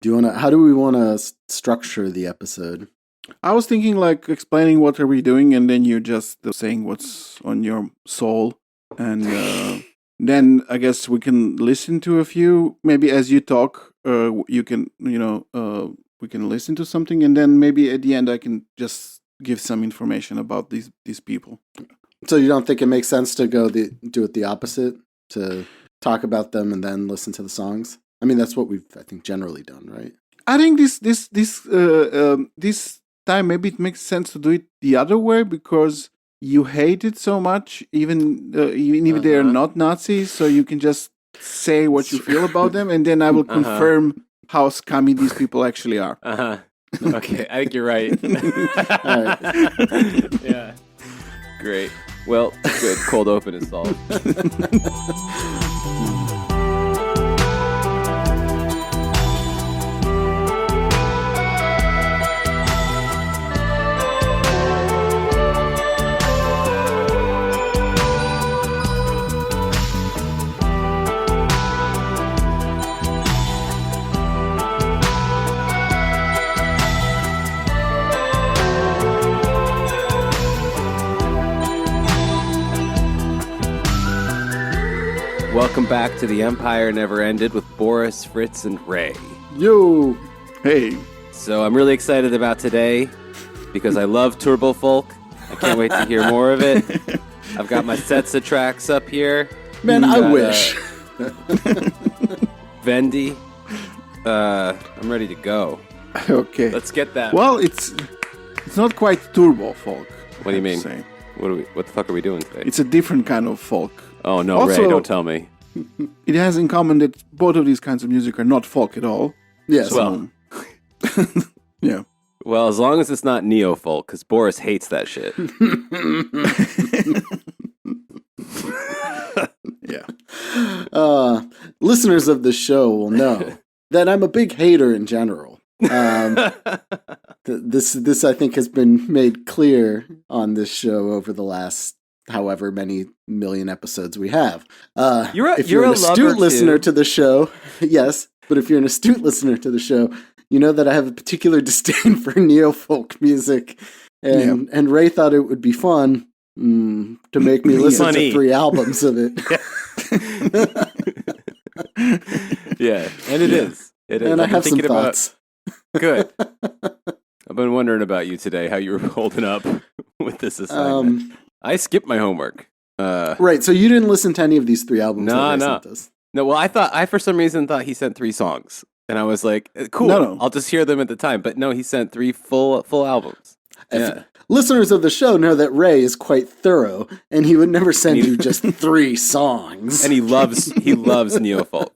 How do we want to structure the episode? I was thinking like explaining what are we doing, and then you're just saying what's on your soul, and then I guess we can listen to a few. Maybe as you talk, you can we can listen to something, and then maybe at the end I can just give some information about these people. So you don't think it makes sense to do it the opposite, to talk about them and then listen to the songs? I mean, that's what we've, I think, generally done, right? I think this time maybe it makes sense to do it the other way, because you hate it so much, even if they're not Nazis, so you can just say what you feel about them, and then I will confirm how scummy these people actually are. Okay, I think you're right. All right. Yeah. Great. Well, good. Cold open is solved. Welcome back to The Empire Never Ended with Boris, Fritz, and Ray. Yo! Hey. So I'm really excited about today because I love Turbo Folk. I can't wait to hear more of it. I've got my sets of tracks up here. Man, I wish. Vendi. I'm ready to go. Okay. Let's get that. Well, it's not quite turbo folk. What do you mean? Say. What the fuck are we doing today? It's a different kind of folk. Oh, no, Also, Ray, don't tell me. It has in common that both of these kinds of music are not folk at all. Yes. Well, Yeah. well, as long as it's not Neofolk, because Boris hates that shit. Yeah. Listeners of the show will know that I'm a big hater in general. This I think has been made clear on this show over the last however many million episodes we have. If you're an astute listener to the show, yes, but if you're an astute listener to the show, you know that I have a particular disdain for neofolk music, and Ray thought it would be fun to make me listen to 3 albums of it. Yeah, and it is. It is. And I have some thoughts. Good. I've been wondering about you today, how you were holding up with this assignment. I skipped my homework. Right, so you didn't listen to any of these 3 albums that Ray sent us? No, well, I for some reason thought he sent 3 songs. And I was like, cool, No. I'll just hear them at the time. But no, he sent 3 full albums. Yeah. Listeners of the show know that Ray is quite thorough, and he would never send you just 3 songs. And he loves Neofolk.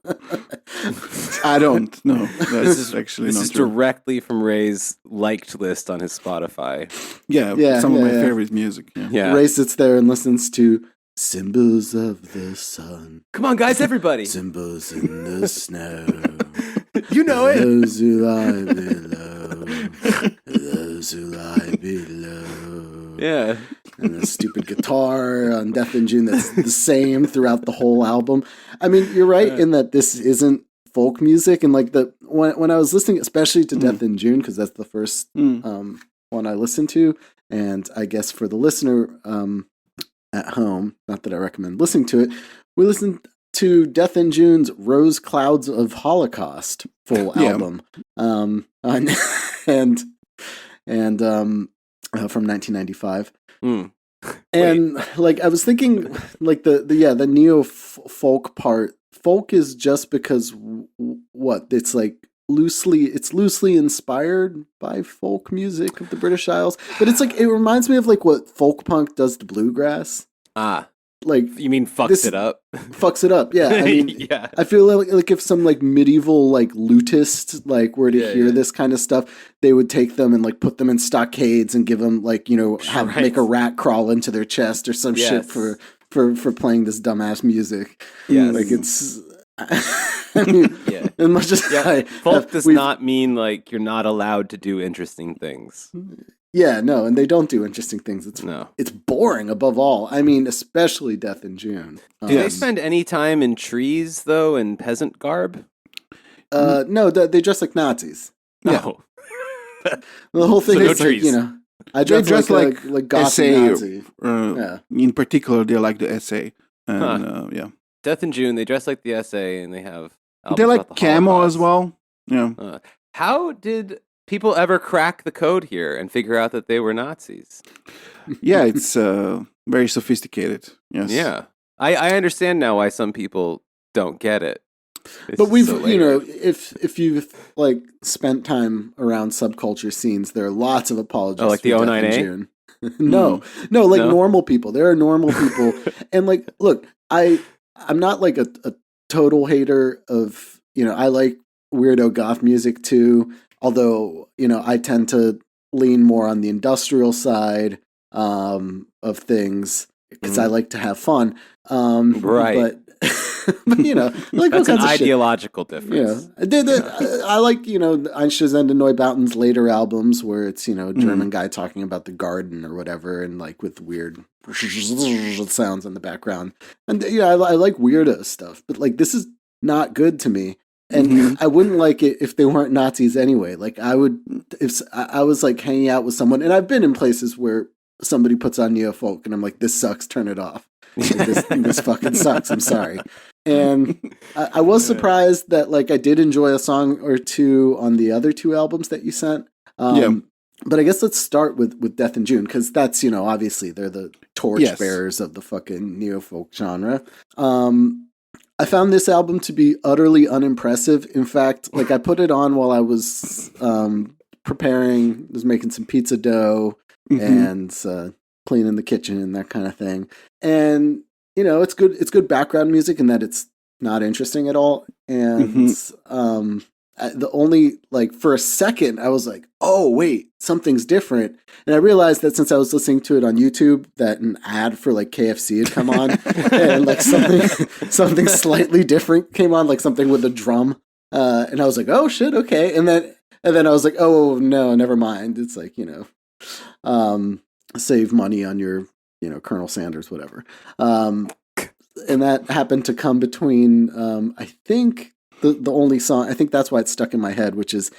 I don't know. This is actually This not is true. directly from Ray's liked list on his Spotify. Yeah, some of my favorite music. Yeah. Yeah. Ray sits there and listens to Symbols of the Sun. Come on, guys, everybody. Symbols in the snow. You know it. Those who lie below. Those who lie below. Yeah. And the stupid guitar on Death in June that's the same throughout the whole album. I mean, you're right in that this isn't folk music. And like when I was listening, especially to Death in June, because that's the first one I listened to. And I guess for the listener at home, not that I recommend listening to it, we listened to Death in June's Rose Clouds of Holocaust full album. From 1995. And like I was thinking like the neo folk part, folk is just because it's like loosely inspired by folk music of the British Isles, but it's like it reminds me of like what folk punk does to bluegrass. Like you mean fucks it up? Fucks it up, yeah. I mean, yeah. I feel like if some like medieval like lutist like were to hear this kind of stuff, they would take them and like put them in stockades and give them like make a rat crawl into their chest or some shit for playing this dumbass music. Yeah, like it's. I mean, as much as folk does not mean like you're not allowed to do interesting things. Yeah, no, and they don't do interesting things. It's boring above all. I mean, especially Death in June. Do they spend any time in trees though, in peasant garb? No, they dress like Nazis. Yeah. Oh. The whole thing So no is like, trees. I They dress dress like goth SA, Nazi. yeah. In particular, they like the SA. And yeah. Death in June, they dress like the SA and they have albums They like about the camo Holocaust. as well. Yeah. How did people ever crack the code here and figure out that they were Nazis? Yeah, it's very sophisticated. Yes. Yeah. I understand now why some people don't get it. But we've, if you've like spent time around subculture scenes, there are lots of apologists. Oh, like the for Death 09A? in June. No, normal people. There are normal people, and like, look, I'm not like a total hater of, I like weirdo goth music too. Although, I tend to lean more on the industrial side of things because I like to have fun. Right. But like that's all an kinds of shit. ideological difference. I like, Einstein's and Neubauten's later albums where it's, German guy talking about the garden or whatever and like with weird sounds in the background. And I like weirdo stuff, but like this is not good to me. And I wouldn't like it if they weren't Nazis anyway. Like I would, if I was like hanging out with someone, and I've been in places where somebody puts on Neofolk and I'm like, this sucks, turn it off. Like, this fucking sucks. I'm sorry. And I was surprised that like I did enjoy a song or two on the other two albums that you sent. But I guess let's start with Death in June, because that's, obviously they're the torchbearers of the fucking Neofolk genre. I found this album to be utterly unimpressive. In fact, like I put it on while I was was making some pizza dough and cleaning the kitchen and that kind of thing. And it's good background music in that it's not interesting at all. And the only like for a second I was like, oh wait, something's different. And I realized that since I was listening to it on YouTube, that an ad for like KFC had come on, and like something slightly different came on, like something with a drum. And I was like, oh shit, okay. And then I was like, oh no, never mind. It's like, save money on your, Colonel Sanders, whatever. And that happened to come between, I think the only song, I think that's why it's stuck in my head, which is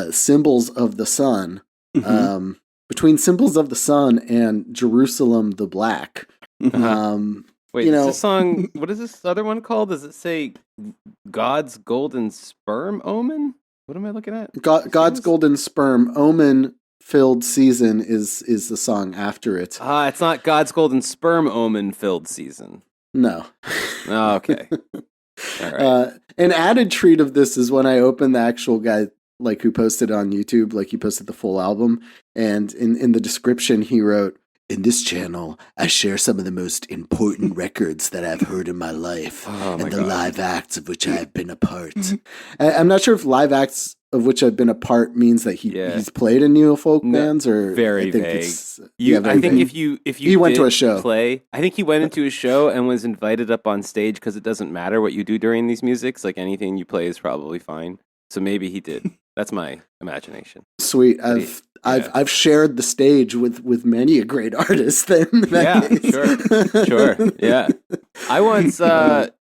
Symbols of the Sun. Between Symbols of the Sun and Jerusalem the Black. Wait, is this song, what is this other one called? Does it say God's Golden Sperm Omen? What am I looking at? God's Golden Sperm Omen Filled Season is the song after it. It's not God's Golden Sperm Omen Filled Season. No. Oh, okay. All right. An added treat of this is when I opened the actual guy, like who posted on YouTube, like he posted the full album, and in the description he wrote, "In this channel, I share some of the most important records that I've heard in my life and the live acts of which I have been a part." I'm not sure if live acts of which I've been a part means that he's played in Neofolk bands, or very vague. I think if you he went to a show. I think he went into a show and was invited up on stage because it doesn't matter what you do during these musics. Like anything you play is probably fine. So maybe he did. That's my imagination. Sweet. I've shared the stage with many a great artist. Then sure. Yeah. I once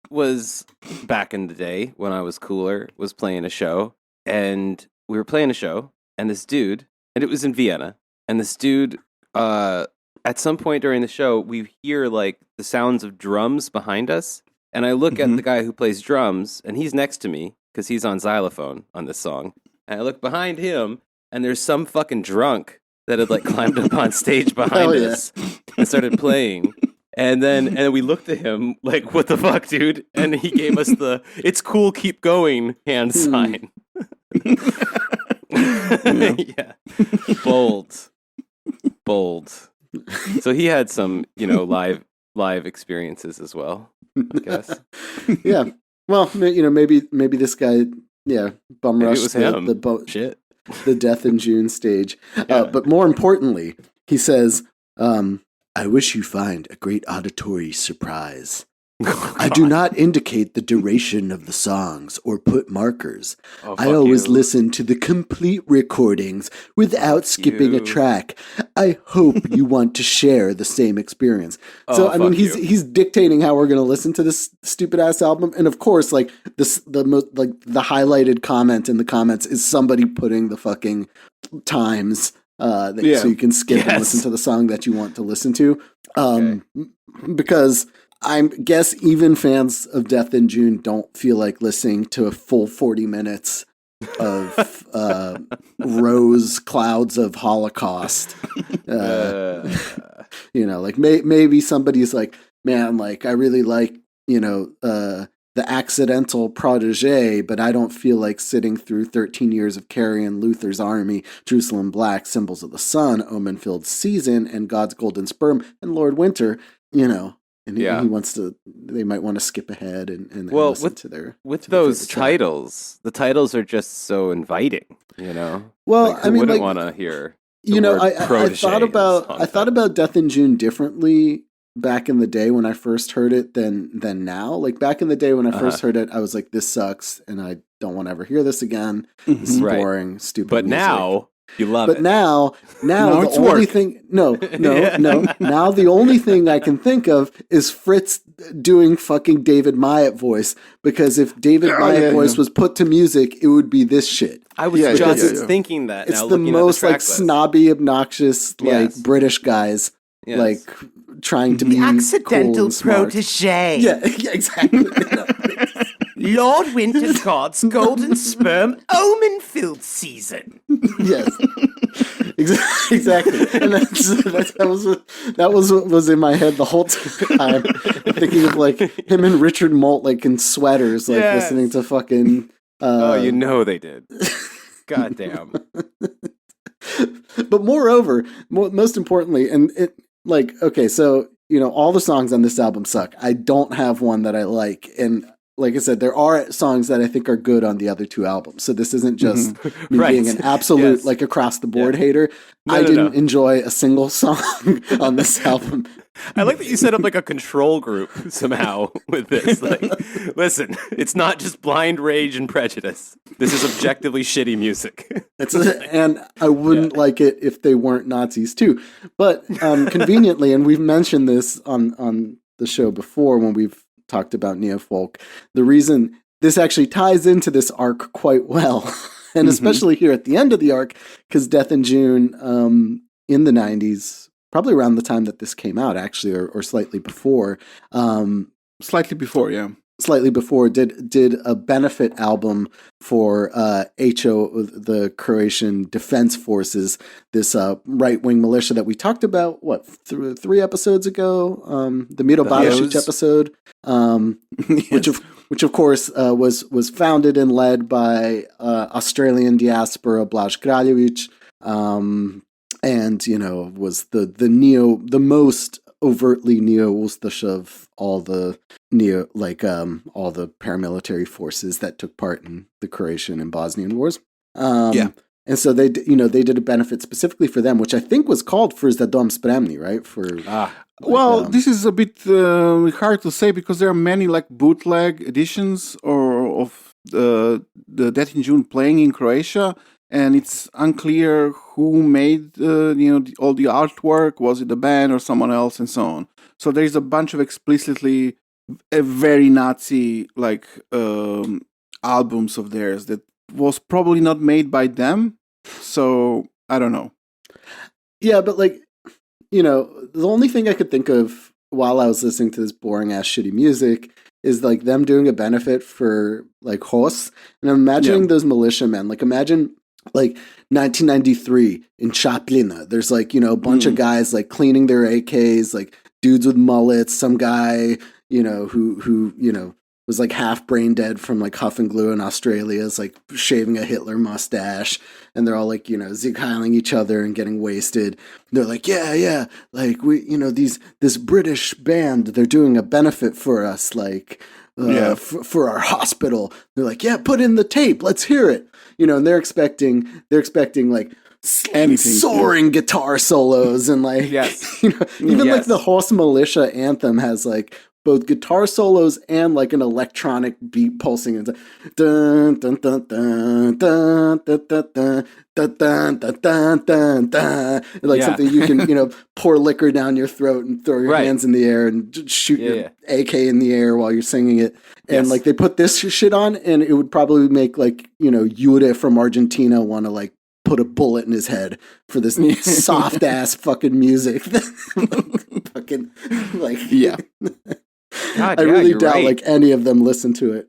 was back in the day when I was cooler, was playing a show, and we were playing a show, and this dude, and it was in Vienna, and this dude, at some point during the show, we hear like the sounds of drums behind us, and I look at the guy who plays drums, and he's next to me because he's on xylophone on this song, and I look behind him, and there's some fucking drunk that had like climbed up on stage behind us and started playing. And then we looked at him like, what the fuck, dude? And he gave us the "it's cool, keep going" hand sign. Yeah. Bold. So he had some, live experiences as well, I guess. Yeah. Well, maybe this guy, bum rushed the Death in June stage. But more importantly, he says, "I wish you find a great auditory surprise. I do not indicate the duration of the songs or put markers. Oh, I fuck always you. listen to the complete recordings without skipping a you. track. I hope you want to share the same experience. So Oh, I mean, fuck you. he's dictating how we're going to listen to this stupid ass album, and of course, like the highlighted comment in the comments is somebody putting the fucking times. So you can skip and listen to the song that you want to listen to. Because I guess even fans of Death in June don't feel like listening to a full 40 minutes of rose clouds of Holocaust. Like maybe somebody's like, man, like I really like, the accidental protege, but I don't feel like sitting through 13 years of carrying Luther's army, Jerusalem Black, Symbols of the Sun, Omen-Filled Season, and God's Golden Sperm, and Lord Winter, and he wants to, they might want to skip ahead and listen to their... With those titles, the titles are just so inviting, Well, like, I mean, wouldn't want to hear I thought about Death in June differently back in the day when I first heard it than now. Like back in the day when I first heard it, I was like, this sucks and I don't want to ever hear this again. This is boring, stupid But music. now you love it. But now the only thing now the only thing I can think of is Fritz doing fucking David Myatt voice, because if David Myatt voice was put to music, it would be this shit. I was just thinking that. It's now, the most like snobby, obnoxious, like British guys like trying to be accidental cool and smart. protege. Yeah, exactly. Lord Winterguard's golden sperm omen-filled season. Yes, exactly. And that was what was in my head the whole time. Thinking of like him and Richard Moult like in sweaters, like listening to fucking. They did. Goddamn. But moreover, most importantly, and it like okay, so all the songs on this album suck. I don't have one that I like, and like I said, there are songs that I think are good on the other two albums. So this isn't just me being an absolute like across the board hater. I didn't enjoy a single song on this album. I like that you set up like a control group somehow with this. Like, listen, it's not just blind rage and prejudice. This is objectively shitty music. And I wouldn't like it if they weren't Nazis too. But conveniently, and we've mentioned this on the show before when we've talked about Neofolk, the reason this actually ties into this arc quite well, and especially here at the end of the arc, because Death in June in the 90s, probably around the time that this came out, actually, or slightly before. Slightly before, did a benefit album for HO, the Croatian Defense Forces, this right-wing militia that we talked about, three episodes ago? The Miro Barisic episode, which of course was founded and led by Australian diaspora Blaž Kraljević, and was the most overtly neo-Ustash of all the all the paramilitary forces that took part in the Croatian and Bosnian wars. And so they did a benefit specifically for them, which I think was called For Za Dom Spremni, right? This is a bit hard to say because there are many like bootleg editions of the Death in June playing in Croatia, and it's unclear who made all the artwork. Was it the band or someone else, and so on. So there is a bunch of explicitly very Nazi like albums of theirs that was probably not made by them. So I don't know. Yeah, but the only thing I could think of while I was listening to this boring ass shitty music is like them doing a benefit for like HOS, and I'm imagining those militiamen. Like imagine like 1993 in Chaplina. There's like a bunch of guys like cleaning their AKs, like dudes with mullets. Some guy who was like half brain dead from like Huff and Glue in Australia is like shaving a Hitler mustache, and they're all like, Sieg Heiling each other and getting wasted. They're like, yeah, like we, this British band, they're doing a benefit for us, like, for our hospital. They're like, yeah, put in the tape, let's hear it. And they're expecting like soaring guitar solos and like, even like the Horse Militia anthem has like both guitar solos and like an electronic beat pulsing. It's dun dun dun dun dun dun dun dun. Dun, dun, dun, dun, dun, dun. Like something you can, pour liquor down your throat and throw your hands in the air and shoot your AK in the air while you're singing it. And like they put this shit on, and it would probably make like, Yure from Argentina want to like put a bullet in his head for this soft ass fucking music. Fucking like, God, I really doubt like any of them listen to it.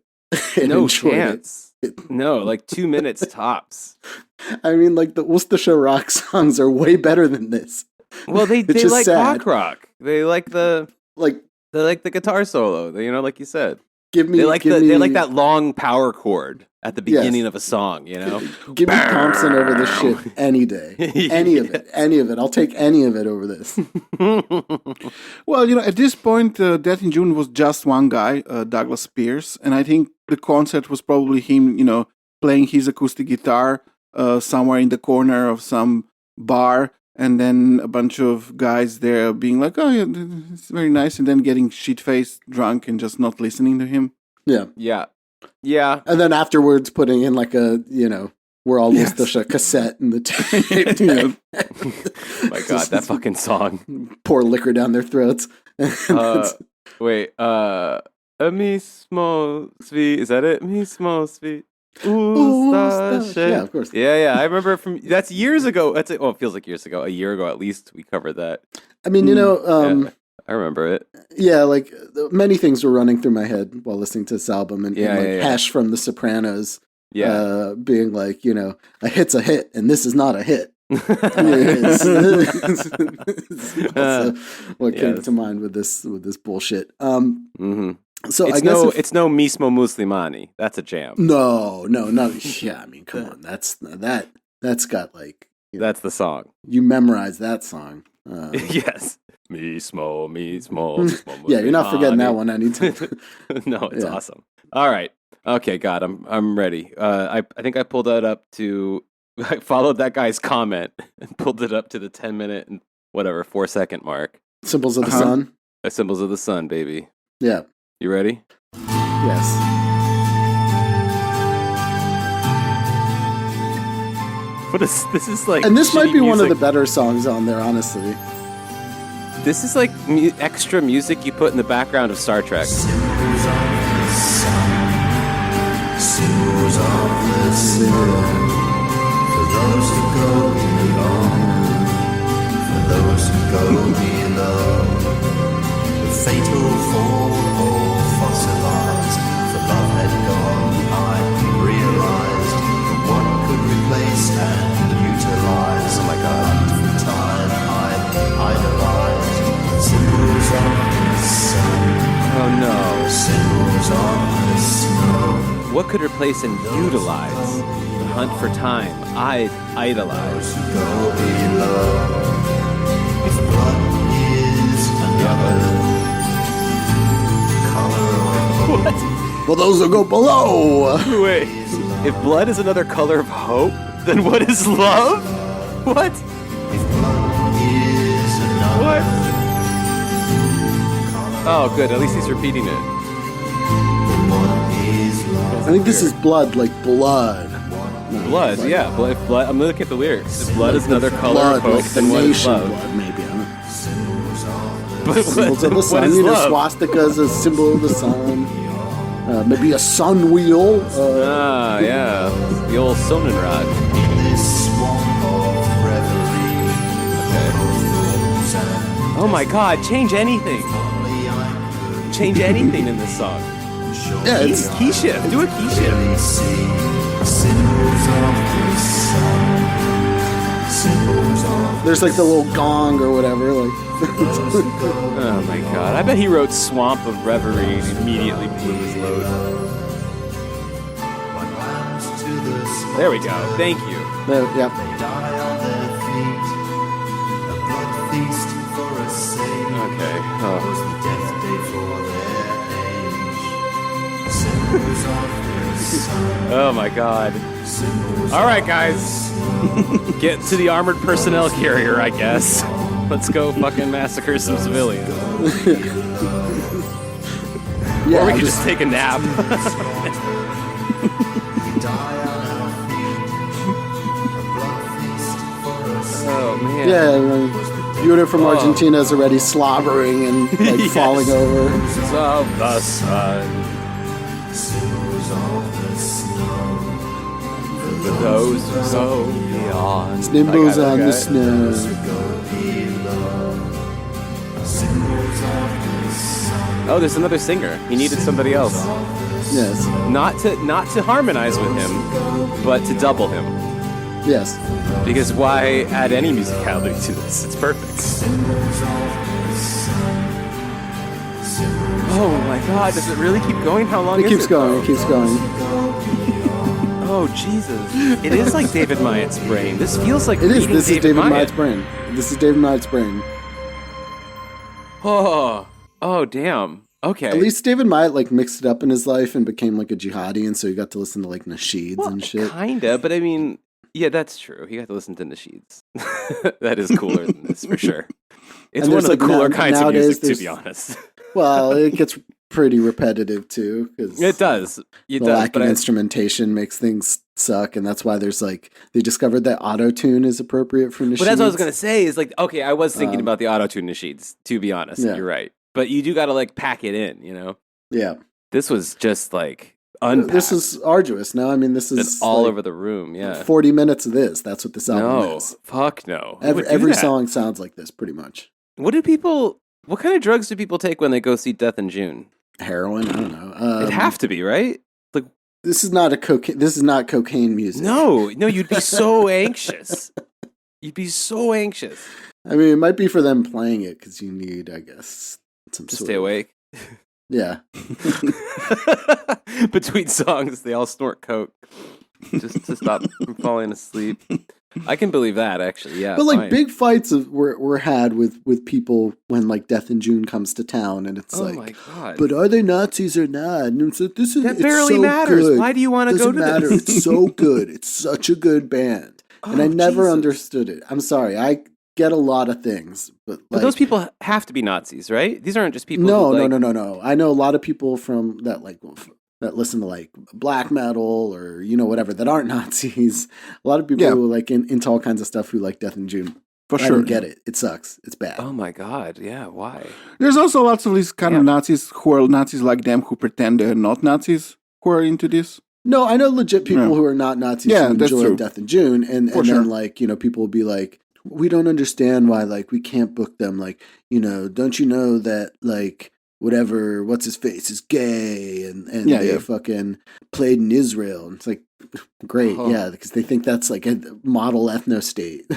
No chance. No, like 2 minutes tops. I mean, like the Worcestershire rock songs are way better than this. Well, they like sad. Rock. They like the guitar solo. Like you said. They like that long power chord at the beginning of a song. Give me Thompson over this shit any day. Any of it. I'll take any of it over this. Well, at this point, Death in June was just one guy, Douglas Pierce, and I think the concert was probably him, playing his acoustic guitar somewhere in the corner of some bar, and then a bunch of guys there being like, "Oh yeah, it's very nice," and then getting shit-faced, drunk, and just not listening to him. Yeah. And then afterwards, putting in like a, we're all just a cassette in the tape. My God, that fucking song. Pour liquor down their throats. Wait, mismo sweet. Is that it? Mismo sweet. Yeah, of course. Yeah. I remember that's years ago. It feels like years ago. A year ago, at least, we covered that. I mean, I remember it. Yeah, like many things were running through my head while listening to this album, and Hash from The Sopranos, being like, a hit's a hit, and this is not a hit. Also what came to mind with this bullshit. So it's I guess it's no Mismo Muslimani. That's a jam. No. Yeah, I mean, come on. That's got like that's the song. You memorize that song. Yes. Mismo. Yeah, you're not forgetting that one anytime. No, it's awesome. All right. Okay, God, I'm ready. I think I pulled that up to. I followed that guy's comment and pulled it up to the 10-minute and 4-second mark. Symbols of the Sun. Symbols of the Sun, baby. Yeah. You ready? Yes. This is like, and this might be music. One of the better songs on there, honestly. This is like extra music you put in the background of Star Trek. Symbols of the sun, symbols of the sun. For those who go beyond, for those who go below, the fatal fall all fossilized. For love had gone, I realized what could replace and utilize. Oh my God! For time I idolized symbols of the sun. Oh no! Symbols of the snow. What could replace and utilize? The hunt for time. I idolize. Go below. If blood is another color of What? Well, those will go below. Wait. If blood is another color of hope, then what is love? What? if blood is another What? Oh, good. At least he's repeating it. what is love? I think this is blood, like blood. Blood, yeah. Blood, I'm looking at the lyrics. If blood is another color Blood, of hope, like the then what is nation love? blood, maybe. I don't know. But Symbols of the what sun. is love? Swastika is a symbol of the sun. Maybe a sun wheel. Yeah. The old Sonnenrad. This swamp of reverie. Oh my God, change anything. Change anything in this song. Yeah, it's Key shift. Do a key shift. Symbols of the sun. Symbols of there's like the little gong or whatever. Like Oh my God. I bet he wrote Swamp of Reverie and immediately blew his load. what lambs to the slaughter. There we go. Thank you. yeah. Die on their feet. A blood feast for a sage. Okay. Was the death day for their age. Symbols of the sun. Oh my God. Symbols All right, guys. Get to the armored personnel carrier, I guess. Let's go fucking massacre some civilians. Yeah, or we I'll could just take a nap. We die on our feet. A blood feast for us. Oh man. Yeah, unit from Argentina is already slobbering and like Yes. falling over. Of the sun. Symbols of the snow. For those who go beyond. Nimbles I got on it. the snow. Go below. Symbols of the sun. Oh, there's another singer. He needed somebody else. Yes, Not to harmonize with him, but to double him. yes. Because why add any musicality to this? It's perfect. Oh my god, does it really keep going? How long It is keeps it? going. It keeps going. Oh Jesus! It is like David Myatt's brain. This feels like It is. reading This is David Myatt. Myatt's brain. This is David Myatt's brain. Oh damn. Okay. At least David Myatt like mixed it up in his life and became like a jihadi, and so he got to listen to like nasheeds and shit. Kinda, but I mean, yeah, that's true. He got to listen to nasheeds. That is cooler than this for sure. It's And one of there's, the like, cooler now- kinds of nowadays music, to there's- be honest. Well, it gets pretty repetitive too because It does. It the does. lack But of I, instrumentation makes things suck, and that's why there's like they discovered that auto tune is appropriate for nasheeds. but that's what I was gonna say. Is like, okay, I was thinking about the auto tune nasheeds. To be honest, Yeah. you're right. But you do got to like pack it in. You know, Yeah, this was just like unpacked. this is arduous. No, I mean this is It's all like, over the room. Yeah. 40 minutes of this. That's what this album No, is. fuck no. Who Every, would do every that? song sounds like this, pretty much. What kind of drugs do people take when they go see Death in June? Heroin, I don't know. It'd have to be, right? Like, This is not cocaine. This is not cocaine music. no, you'd be so anxious. You'd be so anxious I mean it might be for them playing it because you need, I guess, some to sort stay of- awake. Yeah, Between songs, they all snort coke just to stop from falling asleep. I can believe that, actually. Yeah, but like fine. big fights were had with people when like Death in June comes to town, and it's Oh like, my god! but are they Nazis or not? And it's like, this is that it's barely so matters. Good. Why do you want to go Doesn't to matter. this? It's so good. It's such a good band, and I Oh, never Jesus. understood it. I'm sorry. I get a lot of things, but But like, those people have to be Nazis, right? These aren't just people. No, who, like, no. I know a lot of people from that that listen to like black metal or whatever that aren't Nazis. A lot of people Yeah. who like into all kinds of stuff who like Death in June. For I sure. don't get it. It sucks. It's bad. Oh my god! Yeah, why? There's also lots of these kind Yeah. of Nazis who are Nazis like them who pretend they're not Nazis who are into this. No, I know legit people Yeah. who are not Nazis Yeah, who that's enjoy true. Death in June, and For then sure. like people will be like, we don't understand why like we can't book them. Like don't you know that like whatever what's his face is gay and Yeah, they yeah. fucking played in Israel. And it's like great, Oh. yeah, because they think that's like a model ethno state.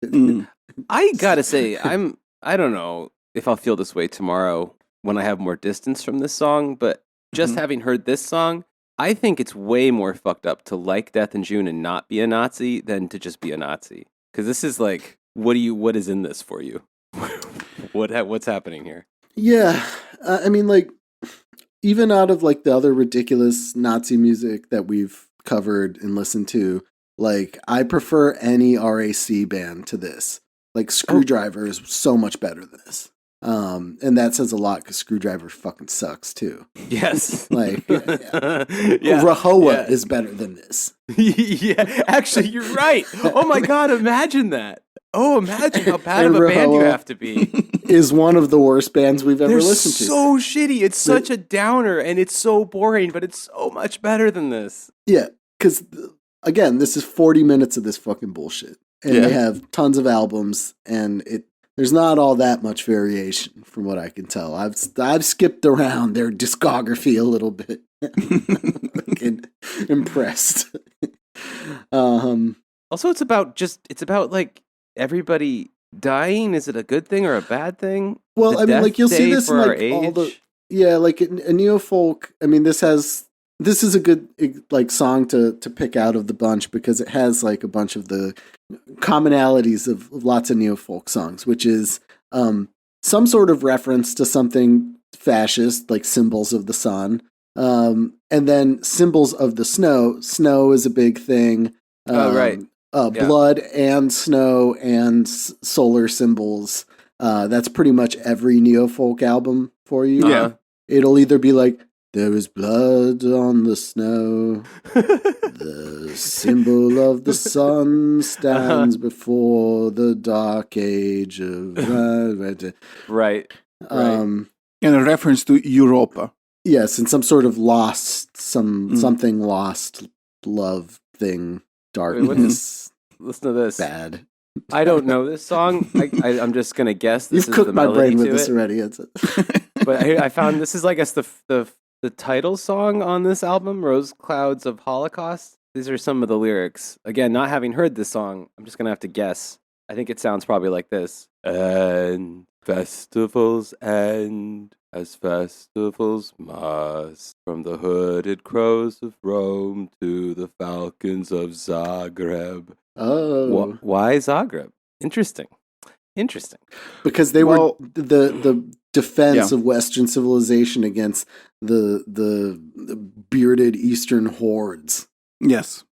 Mm. I gotta say, I don't know if I'll feel this way tomorrow when I have more distance from this song, but just Mhm. having heard this song, I think it's way more fucked up to like Death in June and not be a Nazi than to just be a Nazi. Because this is like, what is in this for you? What's happening here? Yeah, I mean, like, even out of like the other ridiculous Nazi music that we've covered and listened to, like, I prefer any RAC band to this. Like, Screwdriver is so much better than this. And that says a lot because Screwdriver fucking sucks too. Yes. Like, yeah. Rahowa yeah. is better than this. Yeah, actually, you're right. Oh my god, imagine that. Oh, imagine how bad And of a band you Rahowa have to be. Is one of the worst bands we've ever They're listened to. so shitty. It's such a downer, and it's so boring, but it's so much better than this. Yeah, because again, this is 40 minutes of this fucking bullshit, and Yeah. they have tons of albums, and there's not all that much variation from what I can tell. I've skipped around their discography a little bit. Fucking impressed. Also, it's about like everybody dying. Is it a good thing or a bad thing? Well, The I mean, death like you'll see day this in for our like all the age? like a Neofolk. I mean, this is a good like song to pick out of the bunch because it has like a bunch of the commonalities of lots of Neofolk songs, which is some sort of reference to something fascist, like Symbols of the Sun, and then Symbols of the Snow. Snow is a big thing. Oh, right. Yeah. Blood and snow and solar symbols. That's pretty much every Neofolk album for you. Yeah. It'll either be like There is blood on the snow. The symbol of the sun stands before the dark age of... Right. Um, And a reference to Europa. yes, and some sort of lost, something lost love thing, darkness, Listen to this. bad. I don't know this song. I'm just gonna guess. This You've is cooked the my melody brain with to this it. already. But I found this is, I guess, the title song on this album, Rose Clouds of Holocaust. These are some of the lyrics. Again, not having heard this song, I'm just going to have to guess. I think it sounds probably like this. And festivals end as festivals must, from the hooded crows of Rome to the falcons of Zagreb. Oh, Why Zagreb? Interesting. because they were the defense Yeah. of Western civilization against the bearded Eastern hordes. Yes.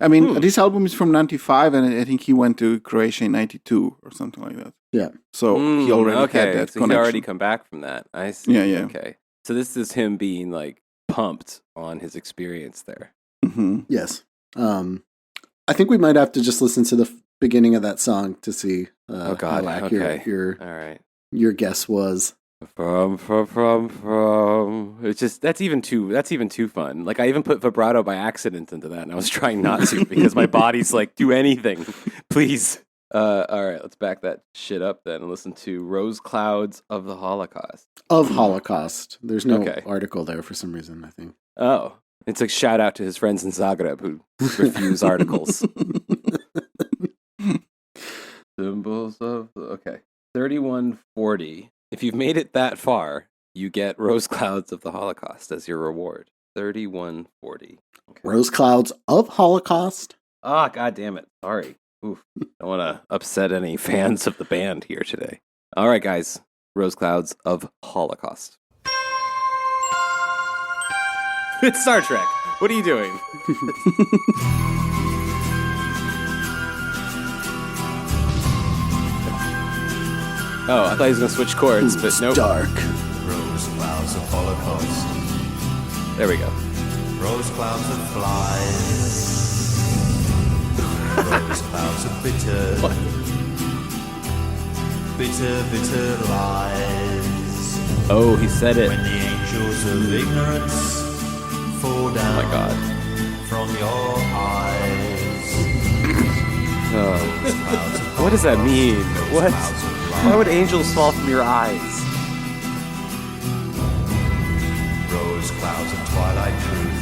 I mean, this album is from 95, and I think he went to Croatia in 92 or something like that. Yeah. So he already had that so connection. he already come back from that. I see. Yeah. Okay. So this is him being like pumped on his experience there. Mhm. Yes. I think we might have to just listen to the beginning of that song to see Oh, God. how accurate Okay. All right. your guess was. From. It's just that's even too fun. Like I even put vibrato by accident into that, and I was trying not to because my body's like, do anything, please. All right, let's back that shit up then and listen to Rose Clouds of the Holocaust. Of Holocaust. There's no Okay. article there for some reason, I think. Oh, it's a shout out to his friends in Zagreb who refuse articles. Symbols of okay, 3140. If you've made it that far, you get Rose Clouds of the Holocaust as your reward. 3140. Okay. Rose Clouds of Holocaust? Ah, god damn it. Sorry. Oof. Don't want to upset any fans of the band here today. All right, guys. Rose Clouds of Holocaust. It's Star Trek. What are you doing? Oh, I thought he was going to switch chords, but nope. Dark. Rose clouds of Holocaust, There we go. rose clouds of flies, rose clouds of bitter, bitter lies. Oh, he said it. When the angels of ignorance fall down Oh my god. from your eyes. Oh. Rose clouds of What does that mean? Holocaust, What? rose clouds of Why would lies. angels fall from your eyes? Rose clouds of twilight truth,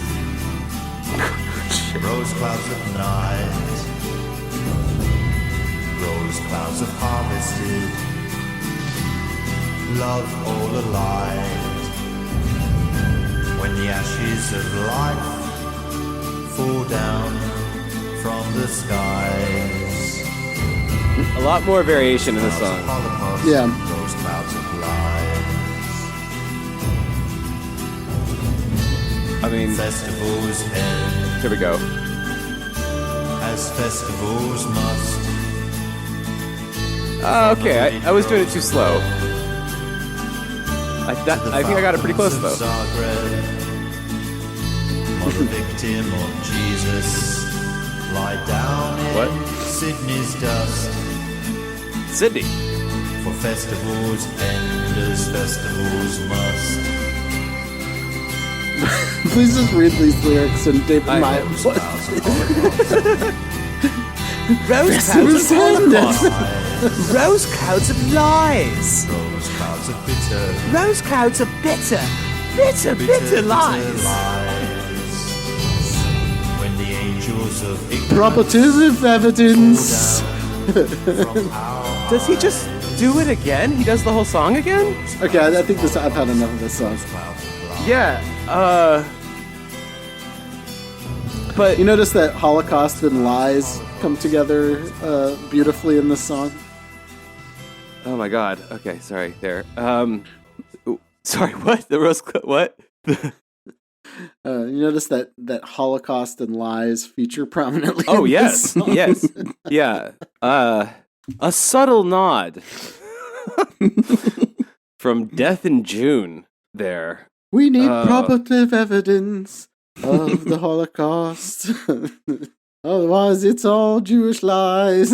rose clouds of night, rose clouds of harvested, love all alight. When the ashes of life fall down from the skies. A lot more variation in this Clouds of song. Holocaust, Yeah. rose clouds of lies. I mean, Festivals end here we go. as festivals must. Okay, I was doing it too slow. I think I got it pretty close though. Zagreb, or the victim of Jesus, lie down in What? Sydney's dust. Sydney. For festivals end as festivals must. Please just read these lyrics and David I- might. Rose clouds of Holocaust, Rose clouds of Holocaust. lies, Rose clouds of lies. rose clouds of bitter, Rose clouds of bitter lies. lies. When the angels of ignorance Propositive evidence. from our Does he just do it again? He does the whole song again? Okay, I think I've had enough of this song. clouds of lies. Yeah. But you notice that Holocaust and lies come together beautifully in this song. Oh my god. Okay, sorry. There. Ooh, sorry. What? The rose. What? You notice that Holocaust and lies feature prominently. Oh in yes, this song. yes, yeah. A subtle nod from Death in June there We need Oh. probative evidence of the Holocaust. Otherwise, it's all Jewish lies.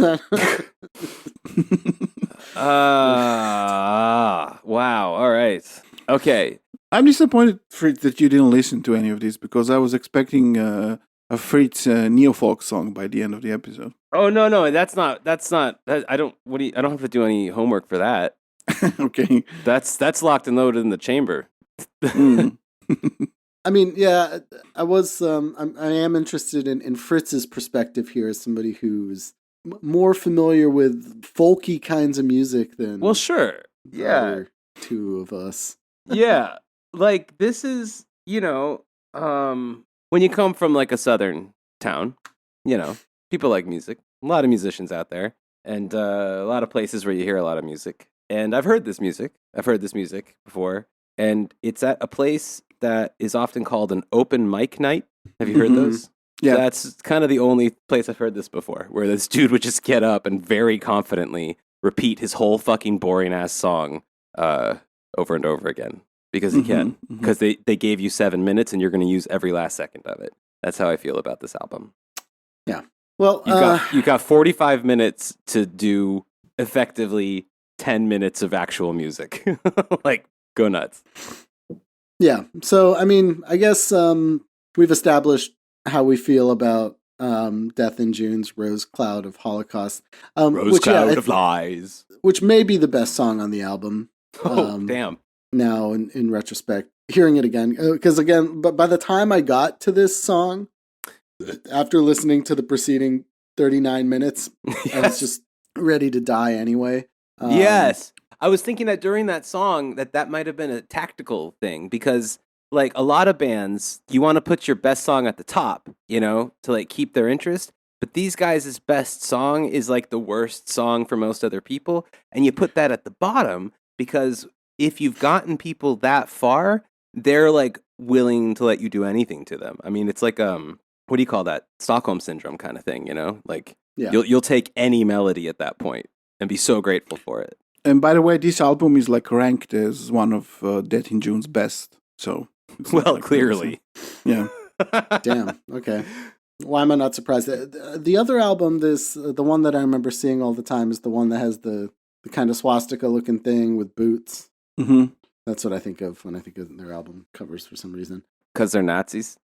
Wow. All right. Okay. I'm disappointed, Fritz, that you didn't listen to any of these because I was expecting a Fritz Neofolk song by the end of the episode. Oh no, that's not. I don't. I don't have to do any homework for that. Okay. That's locked and loaded in the chamber. Mm. I mean, yeah, I was. I am interested in Fritz's perspective here as somebody who's more familiar with folky kinds of music than Well, sure. the Yeah. other two of us. Yeah. Like this is, when you come from like a southern town, people like music. A lot of musicians out there, and a lot of places where you hear a lot of music. And I've heard this music. I've heard this music before, and it's at a place that is often called an open mic night. Have you heard Mhm. those? Yeah. That's kind of the only place I've heard this before, where this dude would just get up and very confidently repeat his whole fucking boring ass song over and over again because he can. Mhm. Because they gave you 7 minutes and you're going to use every last second of it. That's how I feel about this album. Well, You got 45 minutes to do effectively 10 minutes of actual music. Like, go nuts. yeah. So, I mean, I guess we've established how we feel about Death in June's Rose Cloud of Holocaust. Lies. Which may be the best song on the album. Oh, damn. Now, in retrospect, hearing it again, because but by the time I got to this song, after listening to the preceding 39 minutes, I was just ready to die anyway. Yes. I was thinking that during that song that might have been a tactical thing because like a lot of bands, you want to put your best song at the top, to like keep their interest. But these guys' best song is like the worst song for most other people. And you put that at the bottom because if you've gotten people that far, they're like willing to let you do anything to them. I mean, it's like, what do you call that? Stockholm syndrome kind of thing, Like Yeah. you'll take any melody at that point and be so grateful for it. And by the way, this album is like ranked as one of Death in June's best. So, it's not Well, like clearly. yeah. Damn. Okay. Why am I not surprised? The other album, the one that I remember seeing all the time, is the one that has the kind of swastika looking thing with boots. Mm-hmm. That's what I think of when I think of their album covers for some reason. Because they're Nazis.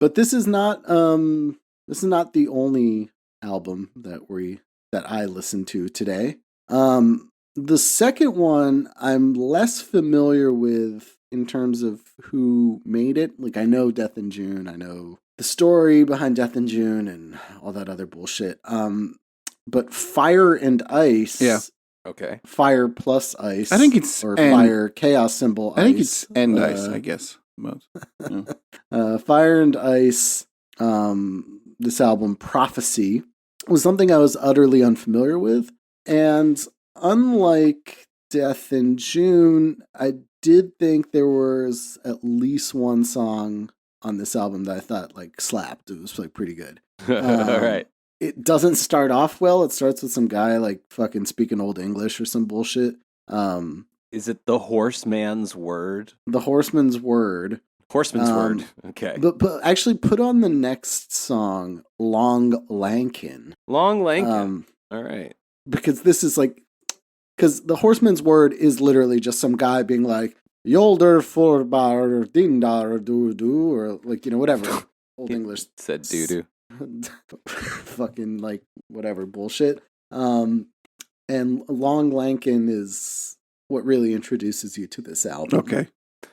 But this is not the only album that I listened to today. The second one I'm less familiar with in terms of who made it. Like I know Death in June, I know the story behind Death in June and all that other bullshit. But Fire and Ice. Yeah. Okay. Fire plus ice. I think it's or and- fire chaos symbol. I think ice. it's end ice, I guess. But, yeah. Fire and Ice, this album, Prophecy, was something I was utterly unfamiliar with. And unlike Death in June, I did think there was at least one song on this album that I thought like slapped. It was like pretty good. All right. It doesn't start off well. It starts with some guy like fucking speaking old English or some bullshit. Is it the horseman's word? The Horseman's Word. Horseman's word. Okay. But actually put on the next song, Long Lankin. Long Lankin. All right. Because this is like, because the Horseman's Word is literally just some guy being like, Yolder for bar ding dar do do, or like, whatever. Old English. Said doo doo. Fucking like whatever bullshit. And Long Lankin is what really introduces you to this album. Okay.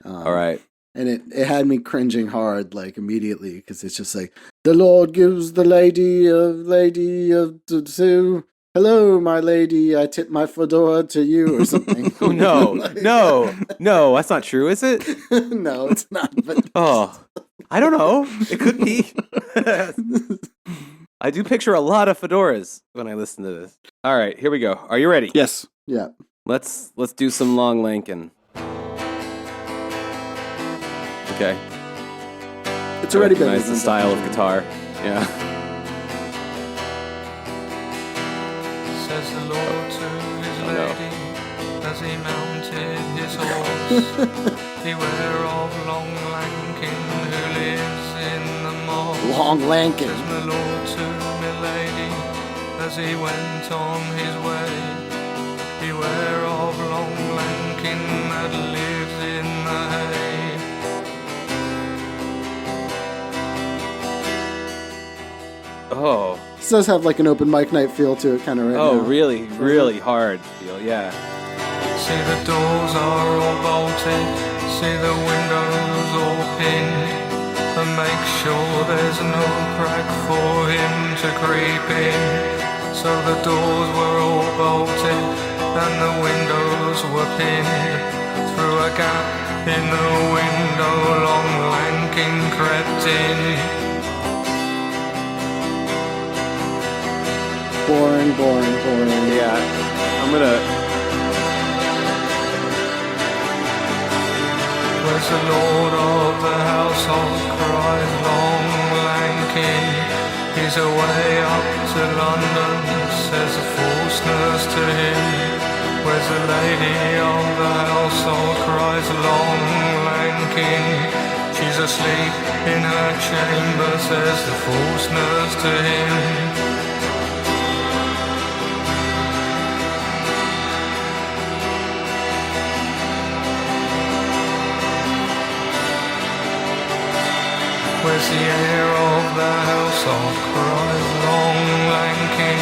All right. And it had me cringing hard, like, immediately, because it's just like, the Lord gives the lady to, hello, my lady, I tip my fedora to you, or something. Oh, no, that's not true, is it? No, it's not, but... Oh, I don't know. It could be. I do picture a lot of fedoras when I listen to this. All right, here we go. Are you ready? Yes. Yeah. Let's do some Long Lankin. Okay. It's already been... Recognize the style of guitar. Yeah. Says the Lord to his Oh, no. lady as he mounted his horse. beware of Long Lankin who lives in the mob. Long Lankin. Says my lord to my lady as he went on his way. Beware of Long Lankin that lives in the hay. Oh, This does have like an open mic night feel to it, kind of right oh, now. really, really hard feel. Yeah. See the doors are all bolted, see the windows all pinned, and make sure there's no crack for him to creep in. So the doors were all bolted and the windows were pinned. Through a gap in the window, Long Lankin crept in. Boring. Yeah. I'm gonna. Where's the lord of the household, cries Long Lankin. He's away up to London, says the false nurse to him. Where's the lady of the household, cries Long Lankin. She's asleep in her chamber, says the false nurse to him. Where's the heir of the household, cries Long Lankin.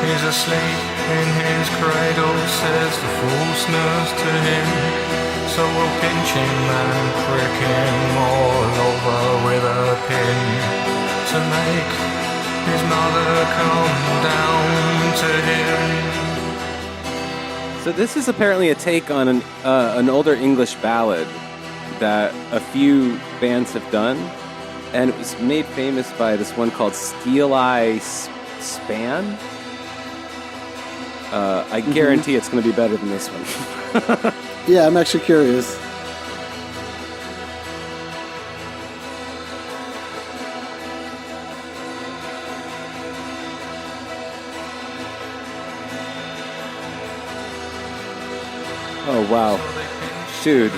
He's asleep in his cradle, says the false nurse to him. So we'll pinch him and prick him all over with a pin to make his mother come down to him. So this is apparently a take on an older English ballad that a few bands have done, and it was made famous by this one called Steel Eye Span. I guarantee it's going to be better than this one. Yeah, I'm actually curious. Oh, wow. Dude,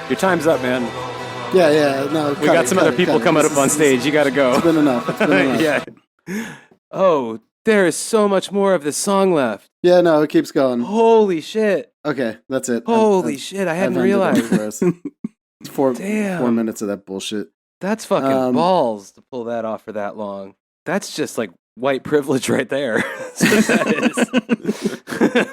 your time's up, man. Yeah, no. We got some other people coming up on stage. You got to go. It's been enough. Yeah. Oh, there is so much more of this song left. Yeah, no, it keeps going. Holy shit. Okay, that's it. Holy shit, I hadn't I've ended it realized. for us. It's four Damn. minutes of that bullshit. That's fucking balls to pull that off for that long. That's just like white privilege right there. That's what that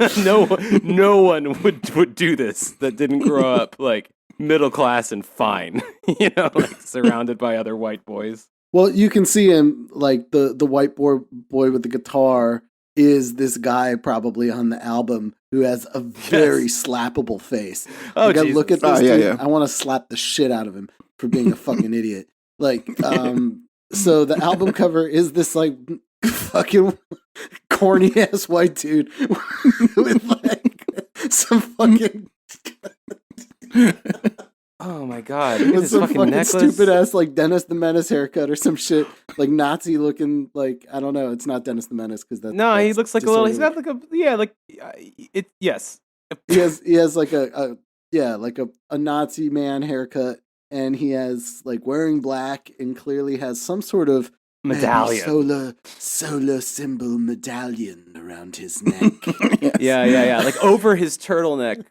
is. no one would do this that didn't grow up like middle class and fine, like surrounded by other white boys. Well, you can see him, like the white boy with the guitar is this guy probably on the album who has a very slappable face. Oh, like, I Jesus. look at this Yeah, dude, yeah. I want to slap the shit out of him for being a fucking idiot. Like, so the album cover is this like fucking corny ass white dude with like some fucking Oh my god! Look at with this some fucking fucking necklace. stupid ass like Dennis the Menace haircut or some shit, like Nazi looking. Like, I don't know. It's not Dennis the Menace because that's No, he that's looks like a little. He's got disorderly. like yes. He has like a Nazi man haircut, and he has like wearing black and clearly has some sort of maybe Medallion. solar symbol medallion around his neck. Yeah. Like over his turtleneck.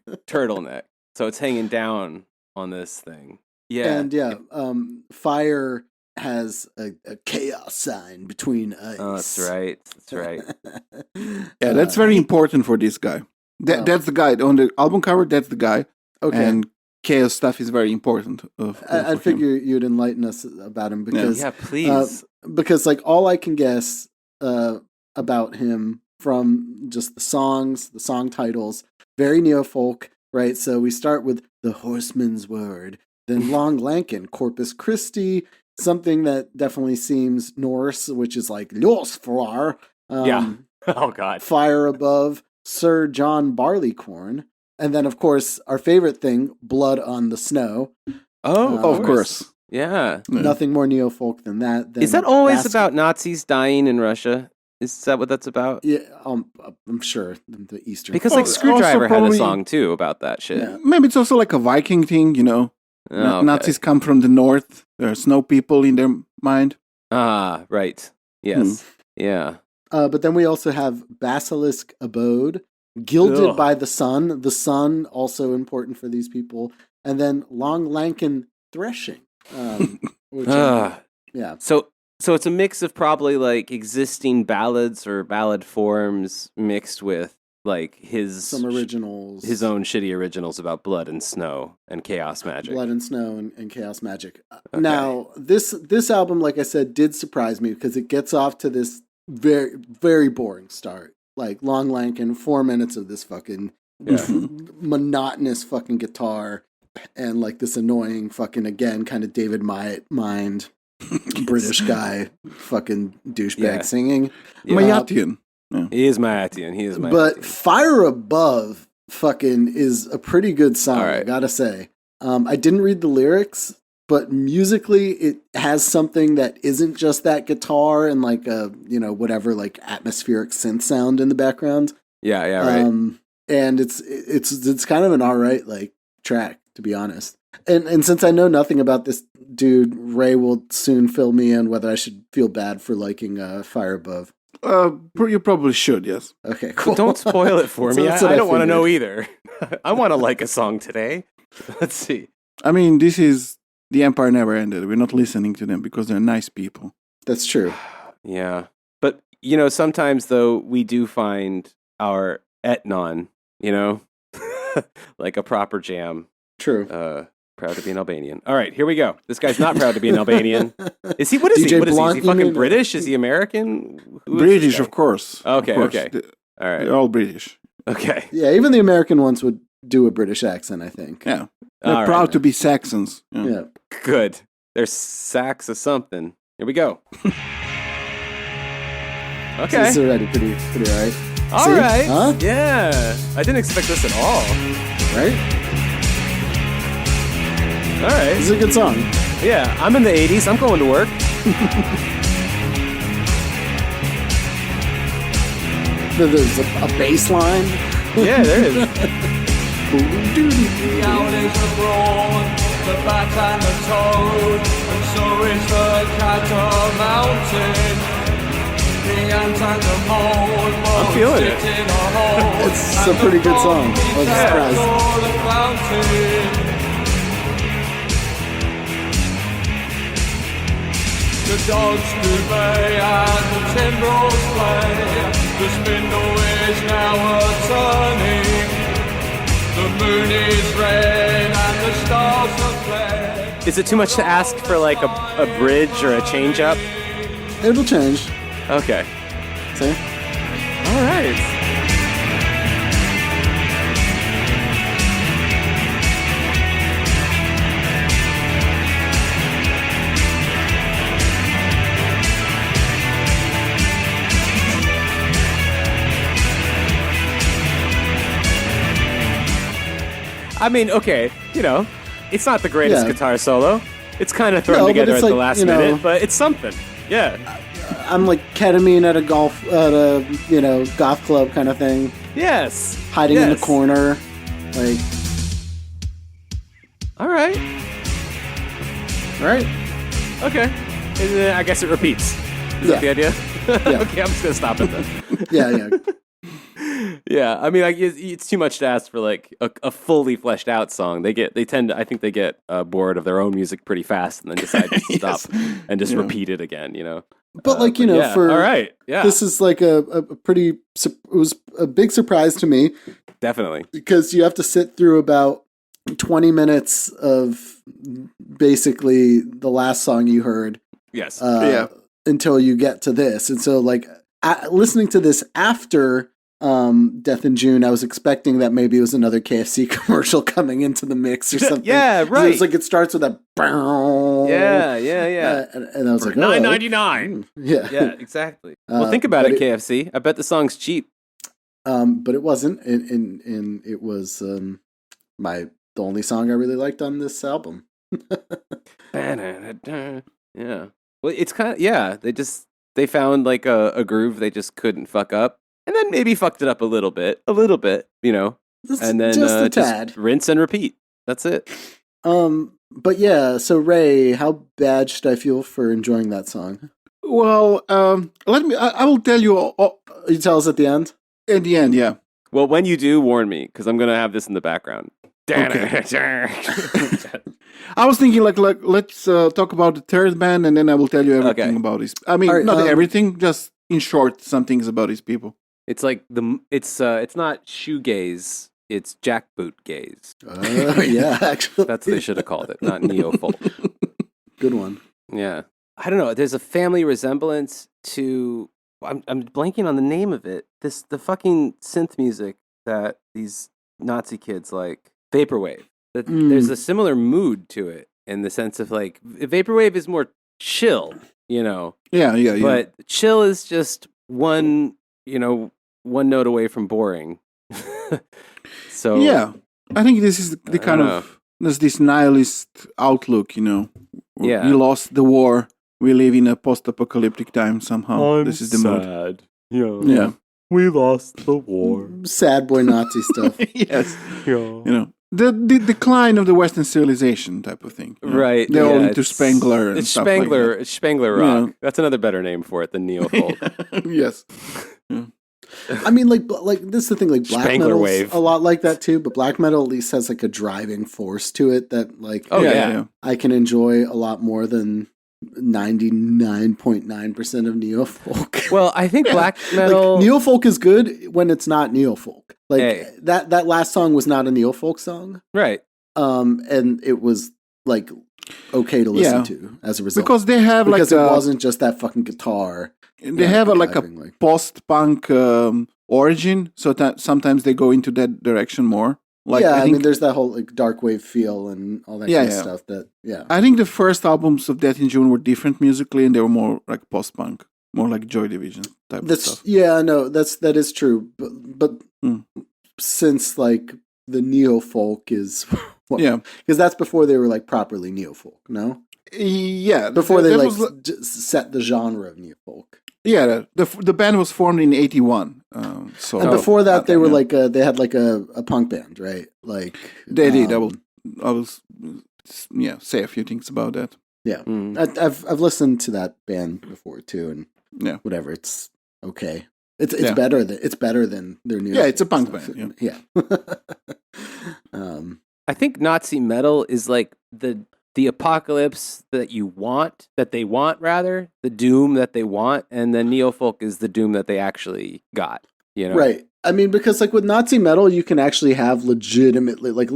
So it's hanging down on this thing. Yeah. And fire has a chaos sign between ice. Oh, that's right. Yeah, that's very important for this guy. That's the guy on the album cover. That's the guy. Okay. And chaos stuff is very important. I figure you'd enlighten us about him because Yeah, please. because like all I can guess about him from just the songs, the song titles, very Neofolk, right? So we start with the Horseman's Word, then Long Lankin, Corpus Christi, something that definitely seems Norse, which is like Ljósfar. Yeah. Oh god. Fire Above, Sir John Barleycorn, and then of course our favorite thing, Blood on the Snow. Oh, Of course. Yeah. Nothing more Neofolk than that. Is that always about Nazis dying in Russia? Is that what that's about? Yeah, I'm sure the Eastern. Because Oh, like also Screwdriver had a probably- song too about that shit. Yeah. Maybe it's also like a Viking thing, you know. Oh, okay. Nazis come from the north. There are snow people in their mind. Ah, right. Yes. Yeah. But then we also have Basilisk Abode, Gilded Ugh. by the Sun. The Sun also important for these people, and then Long Lankan Threshing. Which, Ah. yeah, So it's a mix of probably like existing ballads or ballad forms mixed with like some originals, his own shitty originals about blood and snow and chaos magic. Blood and Snow and Chaos Magic. Okay. Now, this album, like I said, did surprise me because it gets off to this very, very boring start. Like Long Lankan, 4 minutes of this fucking Yeah. monotonous fucking guitar and like this annoying fucking, again, kind of David Mind British guy fucking douchebag Yeah. singing. Yeah. Mayatian. He is Maatian. He is Maatian. But Fire Above fucking is a pretty good song, All I right. gotta say. I didn't read the lyrics, but musically it has something that isn't just that guitar and like a, whatever, like atmospheric synth sound in the background. yeah, right. And it's kind of an alright like track, to be honest. And since I know nothing about this dude, Ray will soon fill me in whether I should feel bad for liking Fire Above. You probably should, yes. Okay, cool. Don't spoil it for me. That's what I I don't want to know figured. either. I want to like a song today. Let's see. I mean, this is The Empire Never Ended. We're not listening to them because they're nice people. That's true. Yeah. But, sometimes, though, we do find our etnon, like a proper jam. True. Proud to be an Albanian. All right, here we go. This guy's not proud to be an Albanian. Is he? What is he? DJ What is he? Is Blunt, he you fucking mean? British? Is he American? Who is British, this guy? of course. Okay, Of course. okay. All right. They're all British. Okay. Yeah, even the American ones would do a British accent, I think. Yeah. They're All proud right. to be Saxons. Yeah. Yeah. Good. There's sacks of something. Here we go. So Okay. this is already pretty alright. All See? right. Huh? Yeah. I didn't expect this at all. Right? All right. This is a good song. Yeah. I'm in the 80s. I'm going to work. There's a bass line. Yeah, there is. The owl is abroad, the bat and the toad, and so is the catamount. The ant and the mole, both feeling it. sit in a hole. It's a pretty good song. I was surprised. All the fountain. The dogs do bay and the timbrels play. The spindle is now a-turning. The moon is red and the stars are fled. Is it too much to ask for like a bridge or a change up? It'll change. Okay. See? All right. I mean, okay, it's not the greatest Yeah. guitar solo. It's kind of thrown No, but together it's at the like, last minute, but it's something. Yeah. I'm like ketamine at a goth club kind of thing. Yes. Hiding in the Yes. corner. Like, All right. right? Okay. And then I guess it repeats. Is that the idea? Yeah. Okay, I'm just gonna stop it then. Yeah. Yeah, I mean, it's too much to ask for like a fully fleshed out song. I think they get bored of their own music pretty fast and then decide to stop and just repeat it again. But like, Yeah. for all right, yeah, this is like a pretty, it was a big surprise to me definitely. because you have to sit through about 20 minutes of basically the last song you heard Yes, until you get to this. And so like listening to this after Death in June, I was expecting that maybe it was another KFC commercial coming into the mix or something. Yeah, right. It was like it starts with a yeah. and I was like, oh, $9.99. yeah, Yeah, exactly. Well, think about but it, KFC. I bet the song's cheap. but it wasn't, and it was the only song I really liked on this album. Yeah. Well, it's kind of They just They found like a groove they just couldn't fuck up, and then maybe fucked it up a little bit, you know, and then just a tad. just rinse and repeat. That's it. But yeah, so Ray, how bad should I feel for enjoying that song? Well, I will tell you You tell us at the end? at the end, yeah. Well, when you do, warn me, because I'm gonna have this in the background. I was thinking like let's talk about the third band, and then I will tell you everything Okay. about these. I mean, All right, not everything, just in short, some things about these people. It's like it's not shoegaze, it's jackboot gaze. Yeah, actually. That's what they should have called it, not neofolk. Good one. Yeah, I don't know. There's a family resemblance to. I'm blanking on the name of it. The fucking synth music that these Nazi kids like, vaporwave. There's a similar mood to it in the sense of like vaporwave is more chill, you know. Yeah. But chill is just one note away from boring. So Yeah, I think this is the kind of there's this nihilist outlook, you know. Yeah. We lost the war. We live in a post-apocalyptic time somehow. This is the mood. sad. Yeah. We lost the war. Sad boy Nazi stuff. Yes. You know, the decline of the Western civilization type of thing. you know. Right. They're all yeah, into Spengler and it's stuff Spengler. like It's Spengler rock. Yeah. That's another better name for it than neofolk. that. Yes. I mean, like this is the thing. Like black Spangler metal's wave. a lot like that too. But black metal at least has like a driving force to it that like Oh, yeah. I can enjoy a lot more than 99.9% of neofolk. Well, I think black metal. Like, neofolk is good when it's not neofolk. Like Hey. that last song was not a neofolk song. Right. And it was like okay to listen Yeah. to as a result. Because they have because like it wasn't just that fucking guitar. they have like a driving, like- post-punk origin, so that sometimes they go into that direction more. Like yeah, I I think mean, there's that whole like dark wave feel and all that Yeah, kind of yeah. stuff. That I think the first albums of Death in June were different musically, and they were more like post-punk, more like Joy Division type of that's stuff. yeah, no, that is true. But Hmm. since like the neofolk is Yeah. because that's before they were like properly neofolk. No, Yeah, before they that like was set the genre of neofolk. yeah, the band was formed in '81. So And before that, they were yeah. like they had like a punk band, right? Like They did. I will say a few things about that. Yeah, Mm. I've listened to that band before too, and Yeah. whatever, it's okay. It's Yeah. better than their new. Yeah, it's a punk stuff. band, Yeah. I think Nazi metal is like the apocalypse that they want rather, the doom that they want, and then neofolk is the doom that they actually got. You know, Right. I mean, because like with Nazi metal, you can actually have legitimately like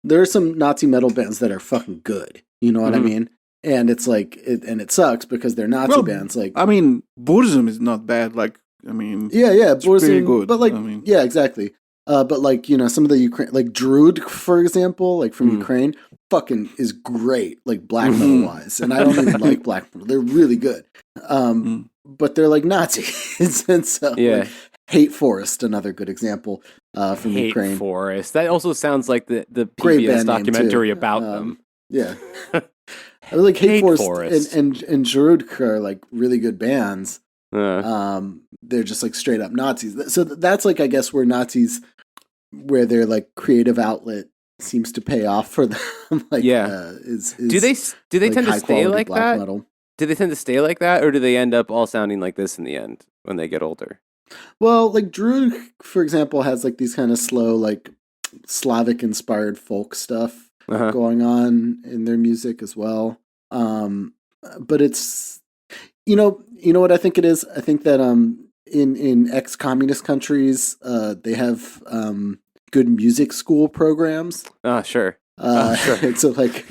there are some Nazi metal bands that are fucking good. You know what I Mhm. mean? And it's like it sucks because they're Nazi Well, bands. Like I mean, Buddhism is not bad. Like, I mean, yeah, Boris pretty and- good, But like, I mean. yeah, exactly. But like, you know, some of the Ukraine, like Druid, for example, like from Ukraine, fucking is great, like black metal wise. And I don't even like black metal; they're really good. But they're like Nazis, and so Yeah. like, Hate Forest, another good example from Hate Ukraine. Forest. That also sounds like the Great PBS band name, documentary too. about them. Yeah, I like Hate, Hate Forest, Forest. and Druid are like really good bands. Uh, They're just like straight up Nazis. So that's like, I guess, where Nazis, where their like creative outlet seems to pay off for them. Like, Yeah. is do they like, tend to high stay quality like black that? metal. Do they tend to stay like that, or do they end up all sounding like this in the end when they get older? Well, like Druid, for example, has like these kind of slow, like Slavic inspired folk stuff Uh-huh. going on in their music as well. But it's you know what I think it is. I think that in ex-communist countries they have good music school programs. Sure. It's so like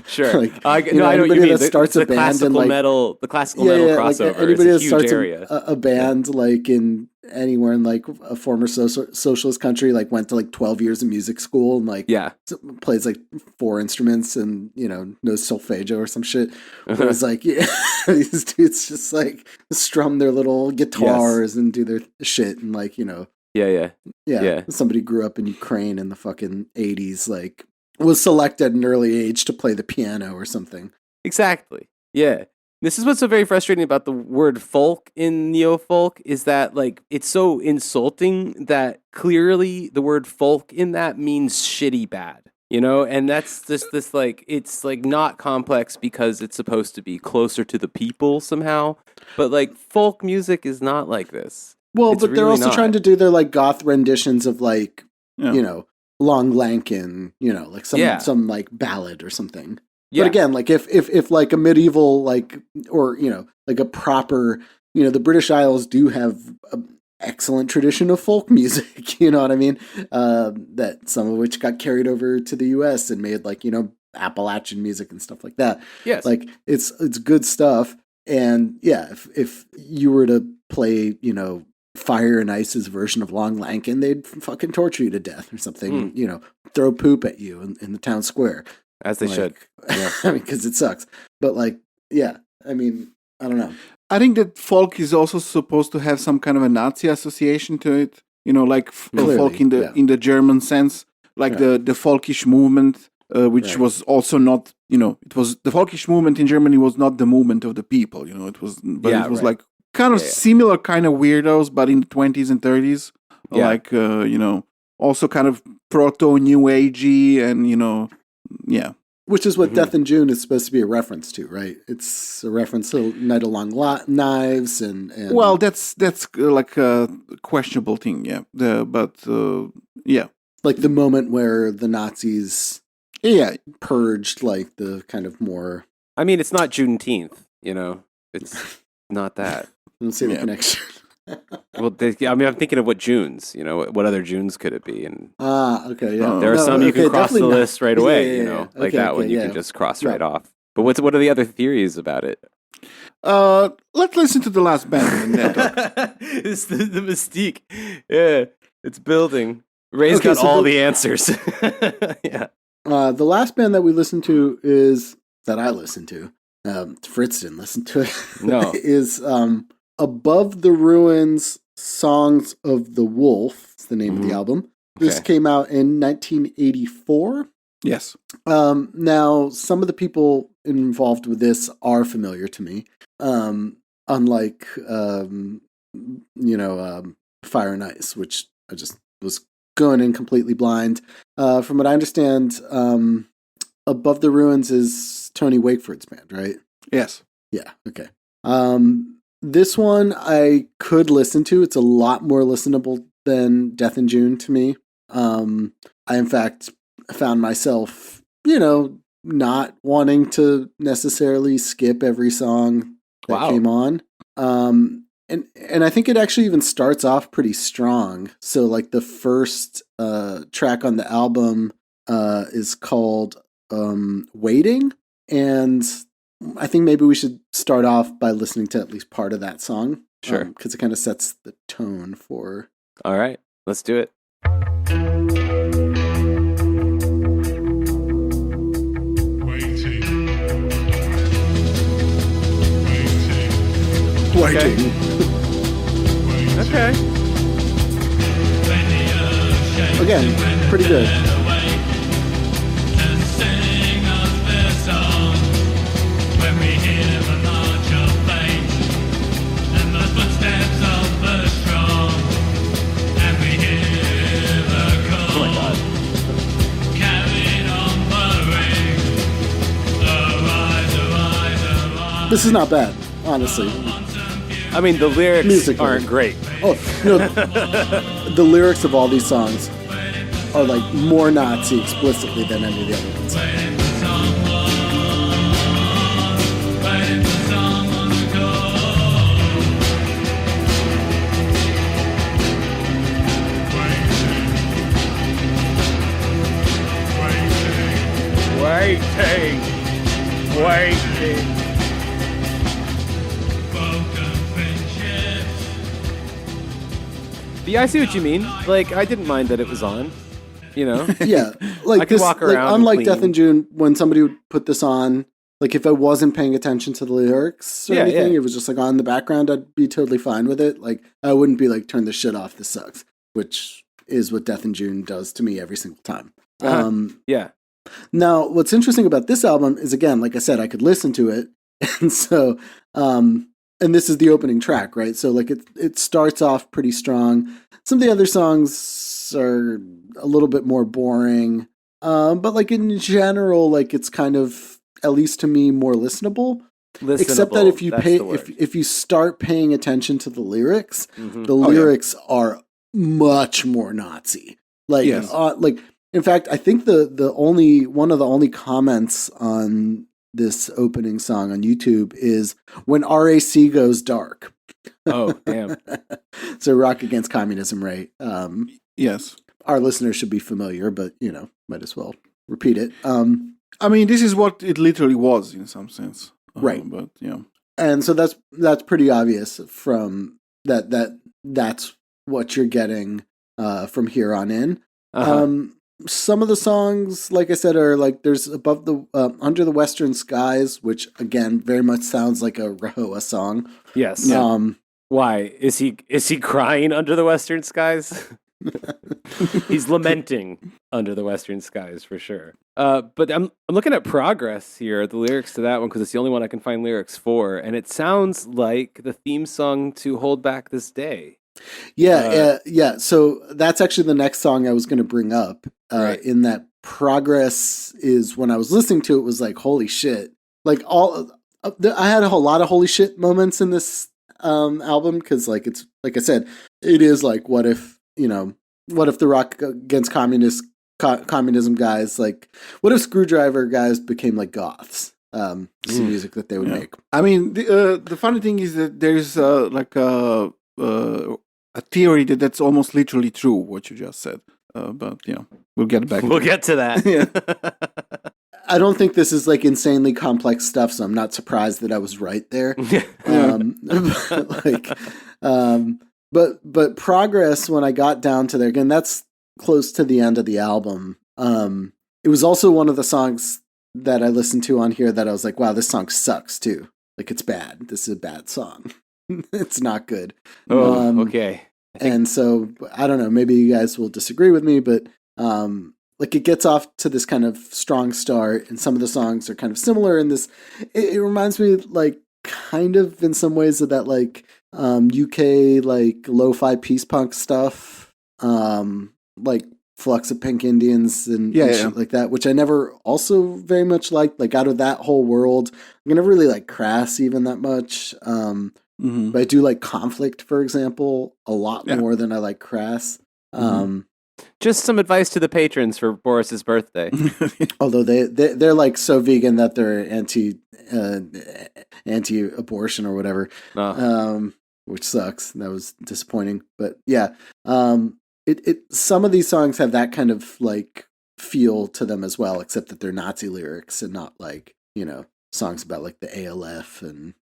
Sure. like, I you know what you anybody mean. that The, starts the a band classical and like metal, the classical metal crossover like anybody is a that huge starts area. a band like in anywhere in like a former socialist country, like went to like 12 years of music school and like Yeah. plays like 4 instruments and knows solfeggio or some shit. Whereas like these dudes just like strum their little guitars and do their shit and like Yeah. somebody grew up in Ukraine in the fucking 80s, like was selected at an early age to play the piano or something. Exactly. Yeah. This is what's so very frustrating about the word folk in Neofolk is that like it's so insulting that clearly the word folk in that means shitty bad. You know, and that's just this like it's like not complex because it's supposed to be closer to the people somehow. But like folk music is not like this. Well, It's but they're really also not. trying to do their like goth renditions of like, Yeah. you know, Long Lankin, you know, like Yeah. some like ballad or something. Yeah. But again, like if like a medieval like or you know like a proper you know the British Isles do have an excellent tradition of folk music. You know what I mean? That some of which got carried over to the U.S. and made like you know Appalachian music and stuff like that. Yes. Like it's good stuff. And yeah, if you were to play you know Fire and Ice's version of Long Lankin, they'd fucking torture you to death or something. You know, throw poop at you in the town square. As they should. Yeah. I mean, because it sucks. But like, yeah. I mean, I don't know. I think that folk is also supposed to have some kind of a Nazi association to it. You know, like Clearly, folk yeah. in the German sense, like Yeah. the folkish movement, which Right. was also not, you know, it was the folkish movement in Germany was not the movement of the people. You know, it was, but Yeah, it was right. like kind of Yeah, yeah. similar kind of weirdos, but in the 20s and 30s, Yeah. like you know, also kind of proto new agey and you know, yeah. Which is what Mhm. Death in June is supposed to be a reference to, right? It's a reference to Night of Long Knives and Well, that's like a questionable thing, yeah. Yeah, like the moment where the Nazis yeah. purged like the kind of more. I mean, it's not Juneteenth, you know? It's not that. I don't see the Yeah. connection. Well, I'm thinking of what Junes, you know, what other Junes could it be? And Okay, yeah. there are No, some you can okay, cross the definitely not. list right Yeah, away, yeah, you yeah, know, yeah. like Okay, that one okay, you yeah. can just cross Yeah. right off. But what are the other theories about it? Let's listen to the last band. And then talk. It's the mystique. Yeah, it's building. Ray's Okay, got so all the- the answers. Yeah. The last band that we listened to is that I listened to. Fritz didn't listen to it. No. is Above the Ruins, Songs of the Wolf. It's the name of the Mhm. album. This Okay. came out in 1984. Yes. Now, some of the people involved with this are familiar to me. Unlike, Fire and Ice, which I just was going in completely blind. From what I understand, Above the Ruins is Tony Wakeford's band, right? Yes. Yeah, okay. This one I could listen to. It's a lot more listenable than Death in June to me. I, in fact, found myself, not wanting to necessarily skip every song that Wow. came on. And I think it actually even starts off pretty strong. So, like, the first track on the album is called Waiting. And I think maybe we should start off by listening to at least part of that song. Sure. Because it kind of sets the tone for... All right, let's do it. Waiting. Okay. Again, pretty good. Oh my god. This is not bad, honestly. I mean, the lyrics Musically. aren't great. Oh, the lyrics of all these songs are like more Nazi explicitly than any of the other ones. Waiting. Yeah, I see what you mean. Like, I didn't mind that it was on. You know? Yeah, like I could this. walk Like, around and unlike clean. Death in June, when somebody would put this on, like if I wasn't paying attention to the lyrics or Yeah, anything, yeah. it was just like on the background, I'd be totally fine with it. Like I wouldn't be like, turn this shit off. This sucks. Which is what Death in June does to me every single time. Uh-huh. Yeah. Now, what's interesting about this album is, again, like I said, I could listen to it, And so, and this is the opening track, right? So like it starts off pretty strong. Some of the other songs are a little bit more boring. But like in general, like it's kind of, at least to me, more listenable. Except that if you if you start paying attention to the lyrics, the lyrics are much more Nazi. Like, like in fact, I think the only one of the only comments on this opening song on YouTube is when RAC goes dark. Oh, damn. So Rock Against Communism, right? Yes. Our listeners should be familiar, but, might as well repeat it. I mean, this is what it literally was in some sense. Right. But, yeah. And so that's pretty obvious from that's what you're getting from here on in. Some of the songs, like I said, are like there's above the Under the Western Skies, which again very much sounds like a Rahowa song. Yes. Why is he crying under the Western Skies? He's lamenting under the Western Skies for sure. But I'm looking at Progress here, the lyrics to that one, because it's the only one I can find lyrics for, and it sounds like the theme song to Hold Back This Day. Yeah. So that's actually the next song I was going to bring up. Right. In that Progress is when I was listening to it was like, holy shit! Like I had a whole lot of holy shit moments in this album because like it's like I said, it is like what if the Rock Against Communism guys, like what if Screwdriver guys became like goths? Some music that they would make. I mean, the funny thing is that there's like a theory that's almost literally true what you just said. But we'll get back. We'll get to that. Yeah. I don't think this is like insanely complex stuff, so I'm not surprised that I was right there. But Progress, when I got down to there, again, that's close to the end of the album. It was also one of the songs that I listened to on here that I was like, wow, this song sucks too. Like it's bad. This is a bad song. It's not good. Oh, okay. And so I don't know, maybe you guys will disagree with me, but like it gets off to this kind of strong start, and some of the songs are kind of similar in this. It reminds me like kind of in some ways of that like UK like lo-fi peace punk stuff, like Flux of Pink Indians and shit like that, which I never also very much liked. Like out of that whole world, I never really like Crass even that much. But I do like Conflict, for example, a lot more than I like Crass. Just some advice to the patrons for Boris's birthday. Although they're like so vegan that they're anti-abortion or whatever, which sucks. That was disappointing. But yeah, some of these songs have that kind of like feel to them as well, except that they're Nazi lyrics and not like songs about like the ALF and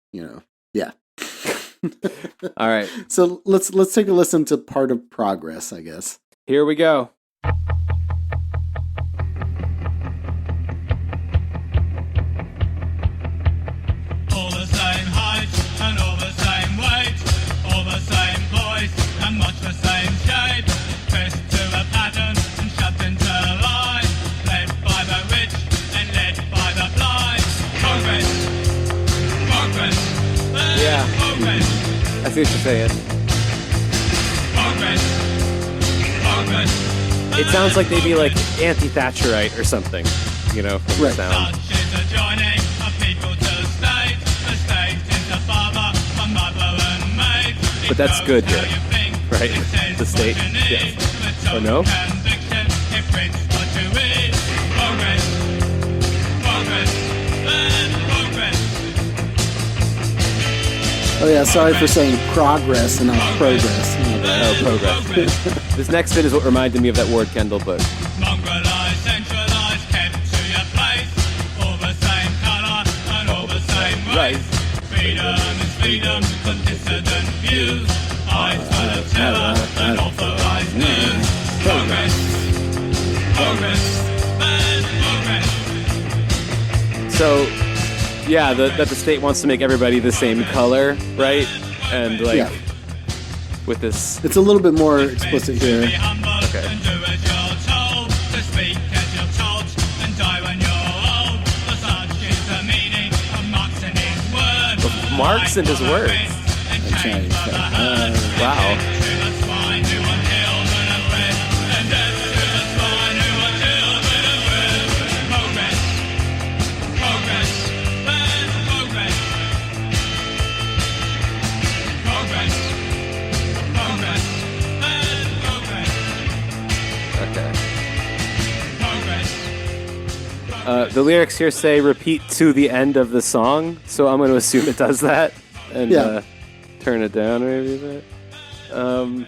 yeah. All right. So let's take a listen to part of Progress, I guess. Here we go. All the same height and all the same weight, all the same voice and much the same shape, pressed to a pattern and shoved into line, led by the rich and led by the blind. Progress. Yeah. Progress. I see what you're saying. Progress. It sounds like they'd be like anti-Thatcherite or something, from the sound. Such is the joining of people to state, the state into father, and mother and maid. But that's good here, right? The state. Yes. Or no? Conviction, it prints what you read. Progress. Oh yeah, sorry for saying progress and not progress. Oh, progress. This next bit is what reminded me of that Ward Kendall book. Mongrelized, centralized, kept to your place. All the same colour and all the same race. Freedom is freedom from dissident views. Eyes full of terror and authorised news. Progress. So, yeah, that the state wants to make everybody the same color, right? And like, with this, it's a little bit more explicit here. Okay. Marx and his words. I'm trying to Wow. The lyrics here say repeat to the end of the song, so I'm going to assume it does that and turn it down maybe a bit. All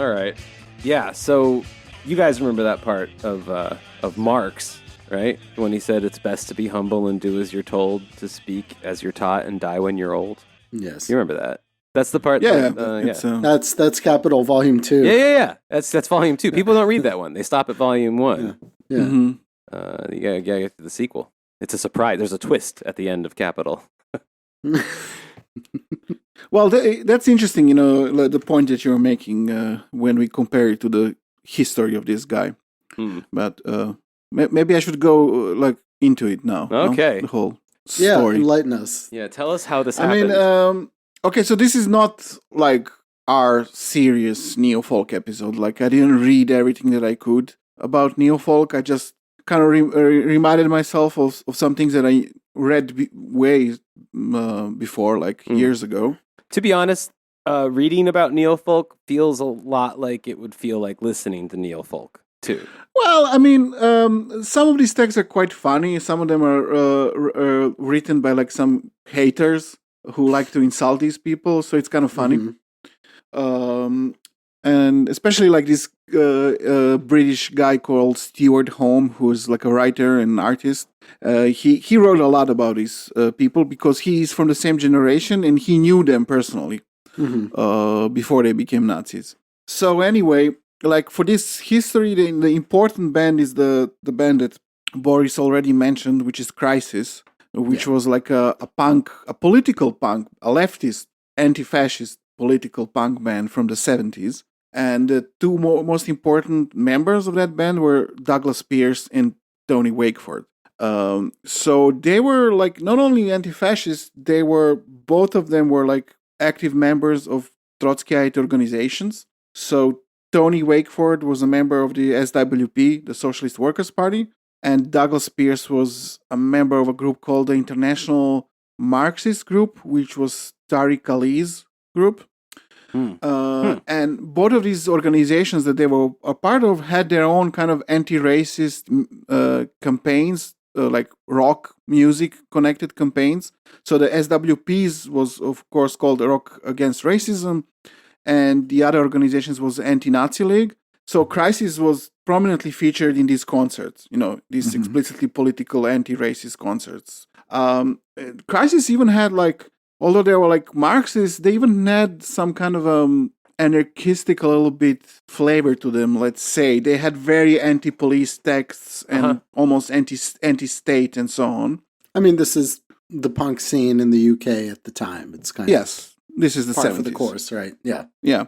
right. Yeah, so you guys remember that part of Marx, right? When he said it's best to be humble and do as you're told, to speak as you're taught and die when you're old. Yes. You remember that? That's the part. Yeah, That's Capital Volume 2. Yeah. That's Volume 2. People don't read that one. They stop at Volume 1. Yeah. Mm-hmm. You gotta get to the sequel. It's a surprise. There's a twist at the end of Capital. Well, that's interesting, like the point that you're making when we compare it to the history of this guy. But maybe I should go into it now. Okay. No? The whole Yeah, story. enlighten us. Yeah, tell us how this I happened. mean, okay, so this is not like our serious Neofolk episode. Like, I didn't read everything that I could about Neofolk. I just kind of reminded myself of some things that I read way before, like years ago. To be honest, reading about Neofolk feels a lot like it would feel like listening to Neofolk, too. Well, I mean, some of these texts are quite funny. Some of them are written by like some haters who like to insult these people, so it's kind of funny. Mm-hmm. And especially like this British guy called Stuart Home, who's like a writer and artist. He wrote a lot about these people because he's from the same generation and he knew them personally before they became Nazis. So anyway, like for this history, the important band is the band that Boris already mentioned, which is Crisis, which was like a political punk, a leftist, anti-fascist political punk band from the 70s. And the two most important members of that band were Douglas Pierce and Tony Wakeford. So they were like not only anti-fascist, both of them were like active members of Trotskyite organizations. So Tony Wakeford was a member of the SWP, the Socialist Workers' Party, and Douglas Pierce was a member of a group called the International Marxist Group, which was Tariq Ali's group. And both of these organizations that they were a part of had their own kind of anti-racist campaigns, like rock music connected campaigns. So the SWPs was, of course, called Rock Against Racism, and the other organizations was Anti-Nazi League. So Crisis was prominently featured in these concerts, these explicitly political anti-racist concerts. Crisis even had like, although they were like Marxists, they even had some kind of anarchistic a little bit flavor to them, let's say. They had very anti-police texts and almost anti-state and so on. I mean, this is the punk scene in the UK at the time. It's kind of this is the part 70s. of the course, right? Yeah.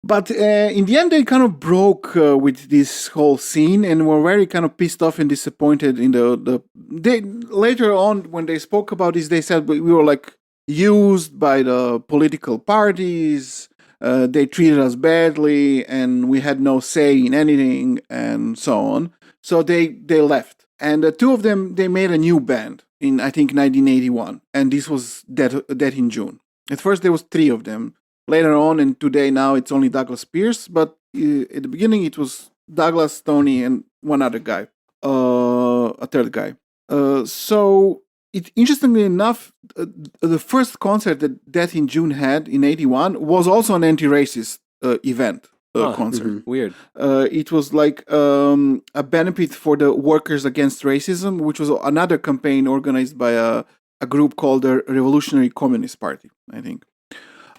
But in the end, they kind of broke with this whole scene and were very kind of pissed off and disappointed in they later on, when they spoke about this, they said we were like used by the political parties, they treated us badly, and we had no say in anything, and so on. So they left. And the two of them, they made a new band in, I think, 1981. And this was Death in June. At first, there was three of them. Later on, and today now, it's only Douglas Pierce. But at the beginning, it was Douglas, Tony, and one other guy. A third guy. So... interestingly enough, the first concert that Death in June had in 81 was also an anti-racist event concert. Weird. It was like a benefit for the Workers Against Racism, which was another campaign organized by a group called the Revolutionary Communist Party, I think.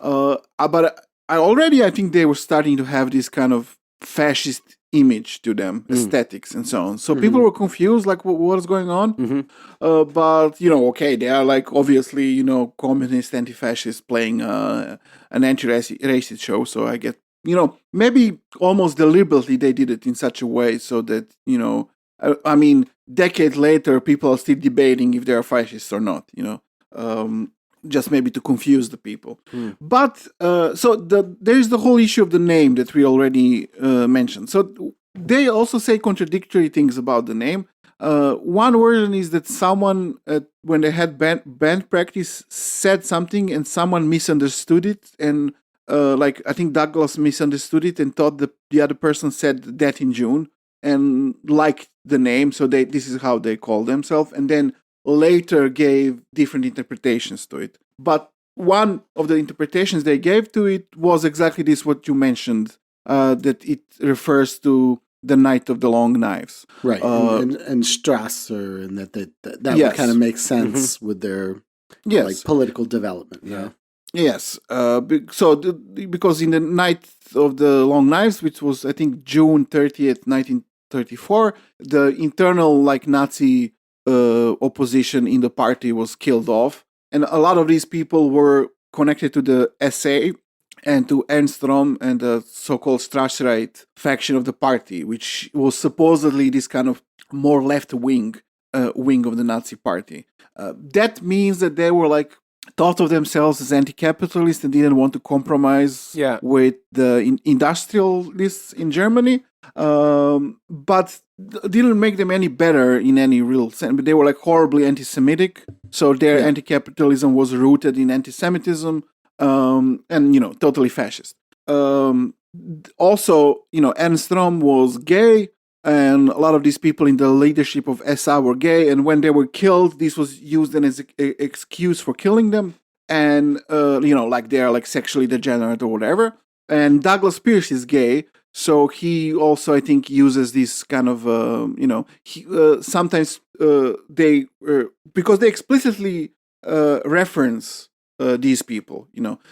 But I think they were starting to have this kind of fascist image to them, aesthetics and so on. So people were confused, like, what is going on? But, okay, they are like, obviously, communist, anti-fascist playing an anti-racist show. So I get, maybe almost deliberately they did it in such a way so that, I mean, decades later, people are still debating if they are fascists or not, just maybe to confuse the people. But there is the whole issue of the name that we already mentioned. So they also say contradictory things about the name. One version is that someone, when they had band practice, said something and someone misunderstood it. And I think Douglas misunderstood it and thought the other person said Death in June and liked the name. So this is how they call themselves. And then later gave different interpretations to it. But one of the interpretations they gave to it was exactly this, what you mentioned, that it refers to the Night of the Long Knives. Right, and Strasser, and that would kind of make sense with their political development. Yeah. Yes. Because in the Night of the Long Knives, which was, I think, June 30th, 1934, the internal Nazi opposition in the party was killed off. And a lot of these people were connected to the SA and to Ernstrom and the so-called Strasserite faction of the party, which was supposedly this kind of more left-wing wing of the Nazi party. That means that they were thought of themselves as anti-capitalist and didn't want to compromise with the industrialists in Germany, but didn't make them any better in any real sense. But they were horribly anti-Semitic, so their anti-capitalism was rooted in anti-Semitism, and totally fascist. Also, Ernstrom was gay, and a lot of these people in the leadership of SA were gay, and when they were killed, this was used as an excuse for killing them, and they're sexually degenerate or whatever. And Douglas Pierce is gay, so he also, I think, uses this kind of sometimes they because they explicitly reference these people,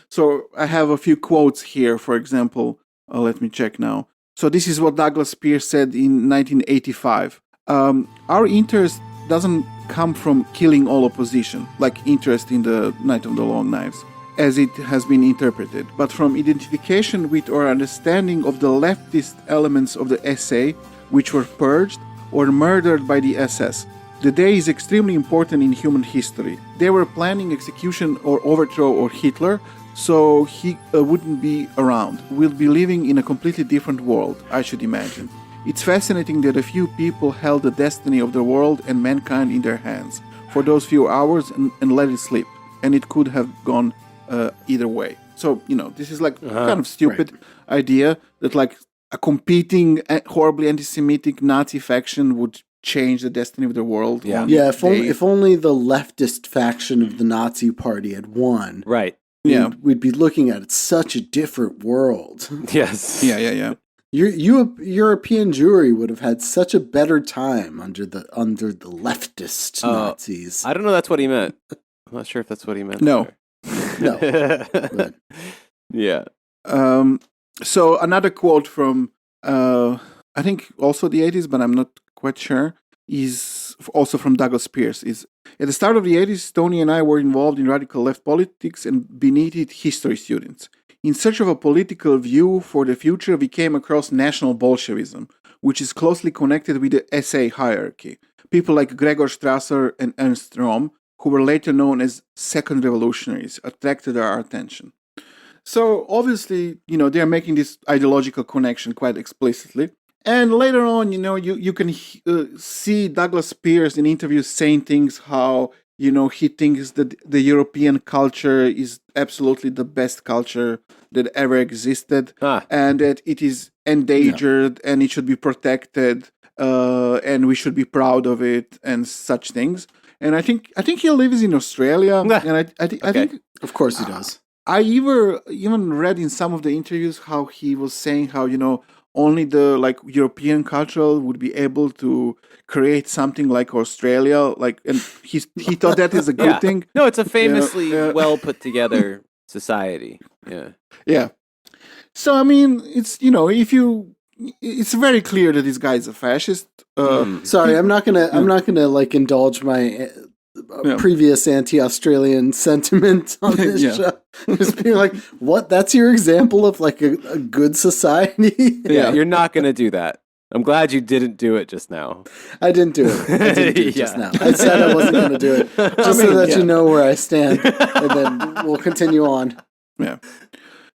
So I have a few quotes here. For example, let me check now. So this is what Douglas Pierce said in 1985. Our interest doesn't come from killing all opposition, like interest in the Night of the Long Knives, as it has been interpreted, but from identification with or understanding of the leftist elements of the SA, which were purged or murdered by the SS. The day is extremely important in human history. They were planning execution or overthrow of Hitler, so he wouldn't be around. We'll be living in a completely different world, I should imagine. It's fascinating that a few people held the destiny of the world and mankind in their hands for those few hours and let it slip. And it could have gone either way. So, this is kind of stupid idea that a competing, horribly anti-Semitic Nazi faction would change the destiny of the world. If only the leftist faction of the Nazi party had won. Right. We'd be looking at such a different world. Yes. Yeah. European Jewry would have had such a better time under the leftist Nazis. I don't know that's what he meant. I'm not sure if that's what he meant. No. No. But. Yeah. So another quote from, I think also the 80s, but I'm not quite sure, is also from Douglas Pierce. Is at the start of the 80s, Tony and I were involved in radical left politics and beneath it, history students. In search of a political view for the future, we came across National Bolshevism, which is closely connected with the SA hierarchy. People like Gregor Strasser and Ernst Röhm, who were later known as second revolutionaries, attracted our attention. So obviously, they're making this ideological connection quite explicitly. And later on, you can see Douglas Pierce in interviews saying things how, he thinks that the European culture is absolutely the best culture that ever existed, and that it is endangered and it should be protected, and we should be proud of it and such things. And I think he lives in Australia, and I think of course he does. I even read in some of the interviews how he was saying how only the European culture would be able to create something like Australia, and he thought that is a good thing. No, it's a famously well put together society. Yeah. So I mean, it's it's very clear that this guy is a fascist. Sorry, I'm not gonna indulge my previous anti-Australian sentiment on this show. Just being what? That's your example of a good society? Yeah, you're not gonna do that. I'm glad you didn't do it just now. I didn't do it. I didn't do it just Yeah. now. I said I wasn't going to do it, just so that you know where I stand, and then we'll continue on. Yeah.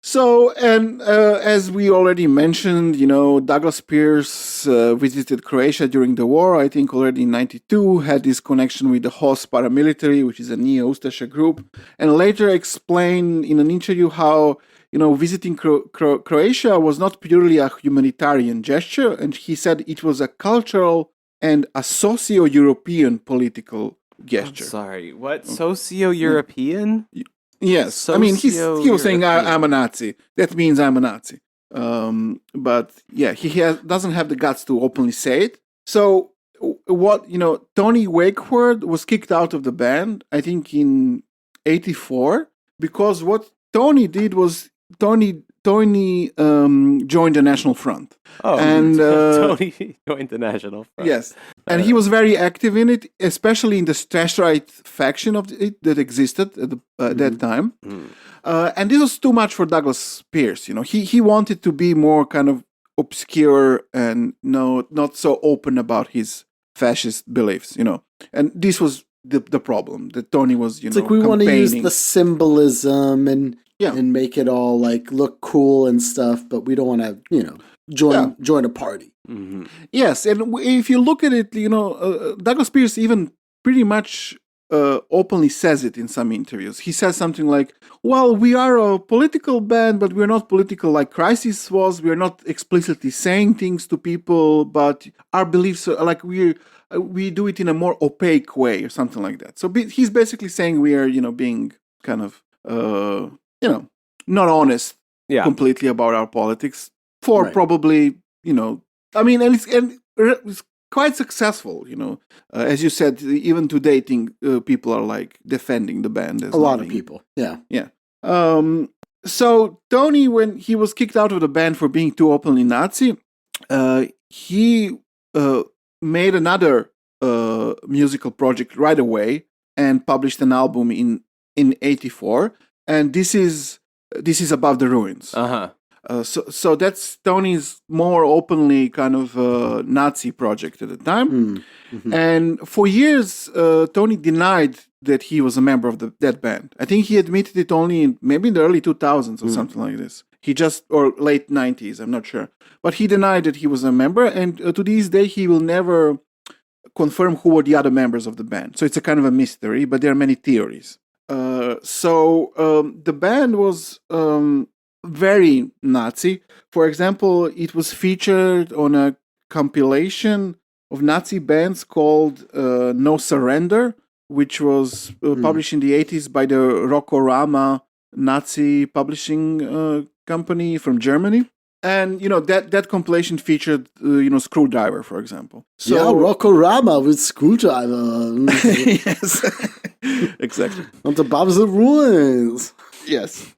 So, and as we already mentioned, Douglas Pierce visited Croatia during the war, I think already in 92, had this connection with the HOS paramilitary, which is a neo-Ustasha group, and later explained in an interview how, visiting Croatia was not purely a humanitarian gesture, and he said it was a cultural and a socio-European political gesture. I'm sorry, what? Socio-European? Yes, I mean, he was saying, I'm a Nazi. That means I'm a Nazi. But yeah, he doesn't have the guts to openly say it. So Tony Wakeford was kicked out of the band, I think in 84, because what Tony did was Tony joined the National Front. Oh, and Tony joined the National Front. Yes, and he was very active in it, especially in the Strasserite faction of it that existed at that time. And this was too much for Douglas Pierce. He wanted to be more kind of obscure and not so open about his fascist beliefs. And this was the problem that Tony was. It's like we want to use the symbolism and make it all like look cool and stuff, but we don't want to join a party. Mm-hmm. Yes, and if you look at it, Douglas Pierce even pretty much openly says it in some interviews. He says something like, well, we are a political band, but we're not political like Crisis was. We're not explicitly saying things to people, but our beliefs are like we do it in a more opaque way or something like that. So he's basically saying we are, being kind of, not honest completely about our politics for probably, I mean, and it's quite successful, as you said, even to dating, people are like defending the band. As a lot of people. Yeah. Yeah. So Tony, when he was kicked out of the band for being too openly Nazi, he made another musical project right away and published an album in 84, and this is Above the Ruins. So that's Tony's more openly kind of Nazi project at the time. Mm-hmm. And for years, Tony denied that he was a member of that band. I think he admitted it only maybe in the early 2000s or something like this. Or late 90s, I'm not sure. But he denied that he was a member, and to this day, he will never confirm who were the other members of the band. So it's a kind of a mystery, but there are many theories. So the band was very Nazi. For example, it was featured on a compilation of Nazi bands called No Surrender, which was published in the 80s by the Rockorama Nazi publishing company from Germany. And, that compilation featured, Screwdriver, for example. So, yeah, Rockorama with Screwdriver. Yes, exactly. And the Above the Ruins. Yes.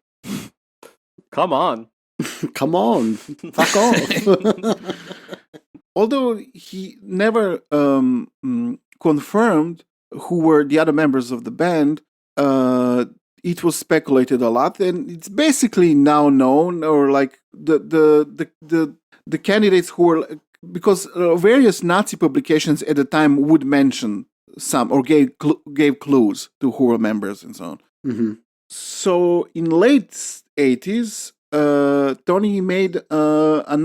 Come on. Come on. Fuck off. Although he never confirmed who were the other members of the band, it was speculated a lot, and it's basically now known, or like the candidates who were, because various Nazi publications at the time would mention some or gave clues to who were members and so on. Mm-hmm. So in late 80s, Tony made a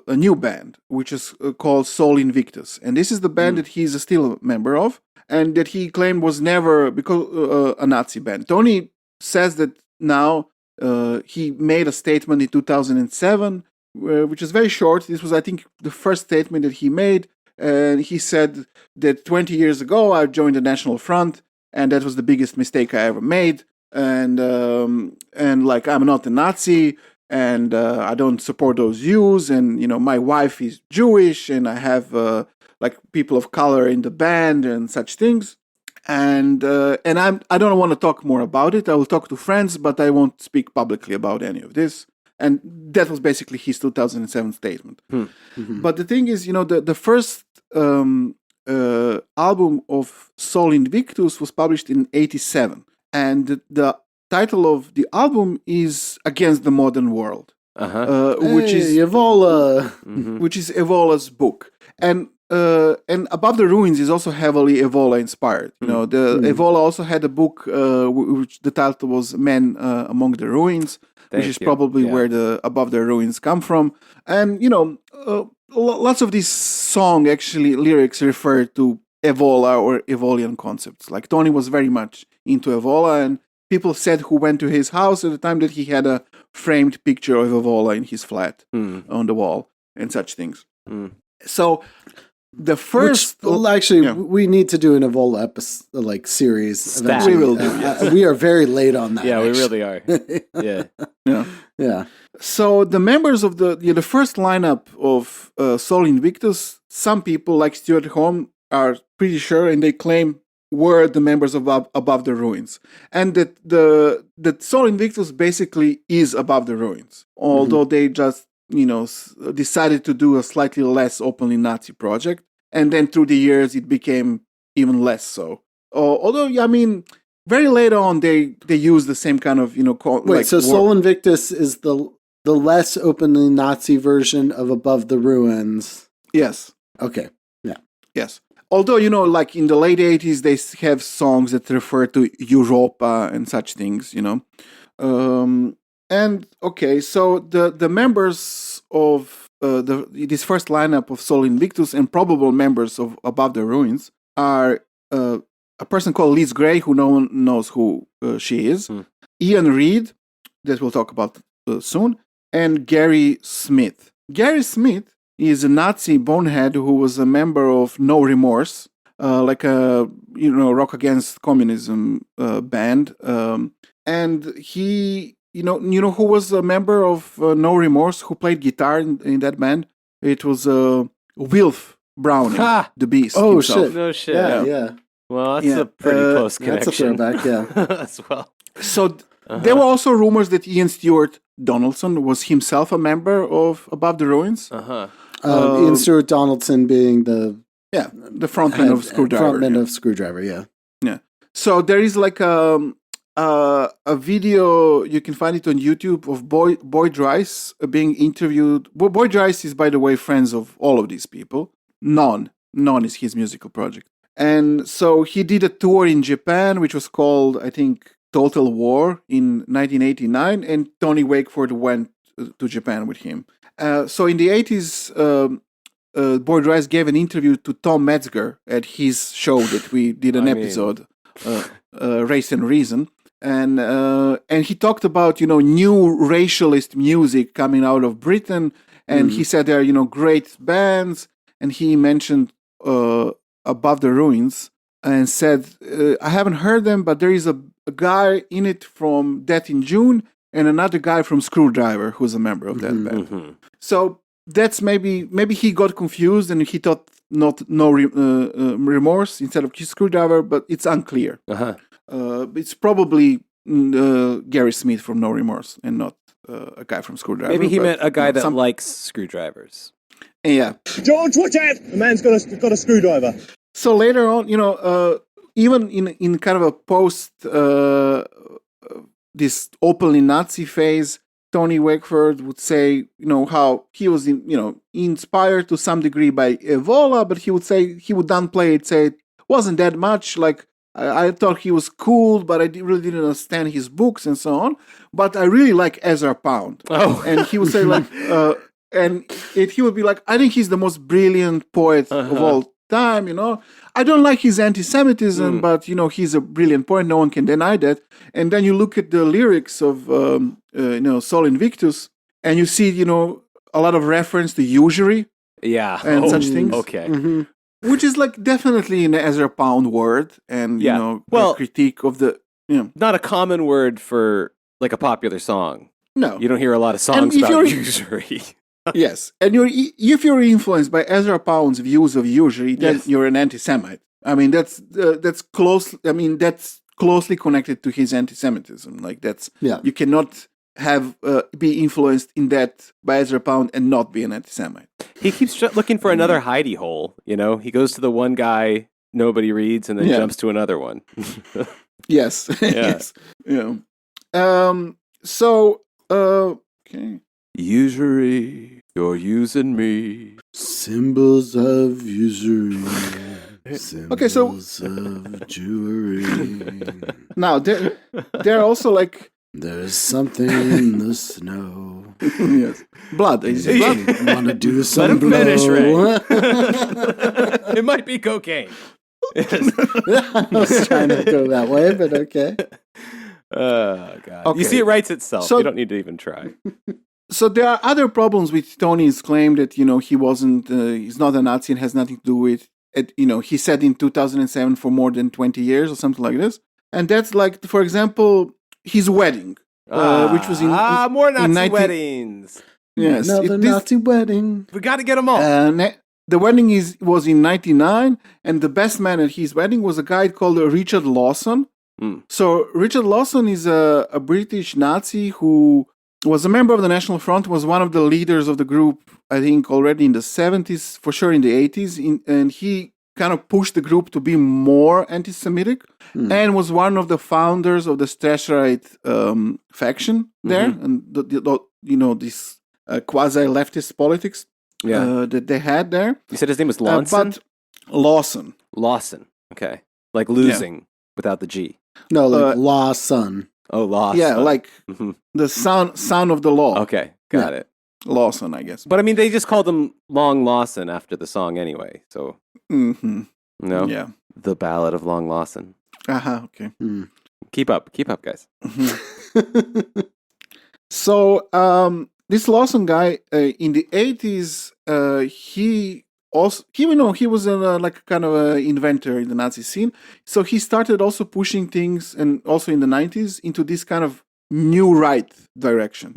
new band, which is called Sol Invictus, and this is the band that he's still a member of, and that he claimed was never a Nazi band. Tony says that now he made a statement in 2007, which is very short. This was, I think, the first statement that he made, and he said that 20 years ago I joined the National Front, and that was the biggest mistake I ever made. And like, I'm not a Nazi, and I don't support those views, and my wife is Jewish, and I have like people of color in the band and such things, and I don't want to talk more about it. I will talk to friends, but I won't speak publicly about any of this. And that was basically his 2007 statement. Mm-hmm. But the thing is, the first album of Sol Invictus was published in 87. And the title of the album is Against the Modern World. which is Evola. which is Evola's book, and Above the Ruins is also heavily Evola inspired. You know, Evola also had a book which the title was Men Among the Ruins, which is probably where the Above the Ruins come from. And you know, lots of these song actually lyrics refer to Evola or Evolian concepts. Like Tony was very much into Evola, and people said who went to his house at the time that he had a framed picture of Evola in his flat on the wall and such things. So the first, we need to do an Evola episode, series. Eventually. We will do. We are very late on that. Yeah, we really are. Yeah. So the members of the first lineup of Sol Invictus, some people like Stuart Home are pretty sure, and they claim were the members of Above the Ruins, and that Sol Invictus basically is Above the Ruins, although they just decided to do a slightly less openly Nazi project, and then through the years it became even less so. Although, I mean, very late on they used the same kind of Sol Invictus is the less openly Nazi version of Above the Ruins. Yes. Okay. Yeah. Yes. Although, like in the late 80s, they have songs that refer to Europa and such things, And, okay, so the members of this first lineup of Sol Invictus and probable members of Above the Ruins are a person called Liz Gray, who no one knows who she is, Ian Reid, that we'll talk about soon, and Gary Smith. Gary Smith is a Nazi bonehead who was a member of No Remorse, like a rock against communism band, and he who was a member of No Remorse, who played guitar in that band. It was Wilf Browning, the Beast. Oh himself. shit! No shit. Yeah. Well, that's a pretty close connection. That's a throwback. Yeah. As well. So there were also rumors that Ian Stewart Donaldson was himself a member of Above the Ruins. Ian Stewart Donaldson being the frontman of Screwdriver. Frontman of Screwdriver, yeah. Yeah. So there is like a video, you can find it on YouTube, of Boyd Rice being interviewed. Boyd Rice is, by the way, friends of all of these people. Non is his musical project. And so he did a tour in Japan, which was called, I think, Total War in 1989, and Tony Wakeford went to Japan with him. So in the 80s, Boyd Rice gave an interview to Tom Metzger at his show that we did an episode, Race and Reason. And he talked about, new racialist music coming out of Britain. And he said there are, great bands. And he mentioned Above the Ruins and said, I haven't heard them, but there is a guy in it from Death in June and another guy from Screwdriver who's a member of that band. So that's maybe he got confused and he thought no remorse instead of Screwdriver, but it's unclear. It's probably Gary Smith from No Remorse and not a guy from Screwdriver. Maybe he meant a guy that likes screwdrivers. Yeah. George, watch out! The man's got a screwdriver. So later on, even in kind of a post this openly Nazi phase, Tony Wakeford would say, how he was, inspired to some degree by Evola, but he would say he would downplay it, say it wasn't that much. Like I thought he was cool, but I really didn't understand his books and so on. But I really like Ezra Pound. Oh, and he would say like, he would be like, I think he's the most brilliant poet of all time. I don't like his anti-Semitism, but he's a brilliant poet. No one can deny that. And then you look at the lyrics of Sol Invictus, and you see a lot of reference to usury, and such things. Okay, which is like definitely an Ezra Pound word, and a critique of the not a common word for like a popular song. No, you don't hear a lot of songs about usury. Yes, and if you're influenced by Ezra Pound's views of usury, then you're an anti-Semite. I mean, that's close. I mean, that's closely connected to his anti-Semitism. Like you cannot be influenced in that by Ezra Pound and not be an anti-Semite. He keeps looking for another hidey hole. He goes to the one guy nobody reads and then jumps to another one. Yes. Yes. Yeah. So okay. Usury, you're using me. Symbols of usury. Okay, so- Symbols of jewelry. Now they're also like There's something in the snow. yes, blood. Is it blood? Want to do some Let him blow. finish, Ray. It might be cocaine. I was trying to go that way, but okay. Oh, God. Okay. You see, it writes itself. So- you don't need to even try. So there are other problems with Tony's claim that he wasn't, he's not a Nazi and has nothing to do with it. He said in 2007 for more than 20 years or something like this, and that's like, for example, his wedding, which was in more Nazi 19 weddings. yes, Another this- Nazi wedding. We got to get them all. the wedding was in 1999, and the best man at his wedding was a guy called Richard Lawson. Mm. So Richard Lawson is a British Nazi who was a member of the National Front, was one of the leaders of the group, I think already in the 70s, for sure in the 80s, and he kind of pushed the group to be more anti-Semitic, and was one of the founders of the Strasserite faction there, and this quasi-leftist politics that they had there. You said his name was Lawson? But Lawson. Lawson. Okay. Like losing without the G. No, like Uh, Lawson. Oh, Lawson. Yeah, like Mhm. the son of the law. Okay. Got it. Lawson, I guess. But I mean, they just called him Long Lawson after the song anyway. So, Mm-hmm. no? Yeah. The Ballad of Long Lawson. Okay. Keep up, guys. So this Lawson guy in the 80s, he was like kind of an inventor in the Nazi scene. So he started also pushing things, and also in the 90s, into this kind of new right direction.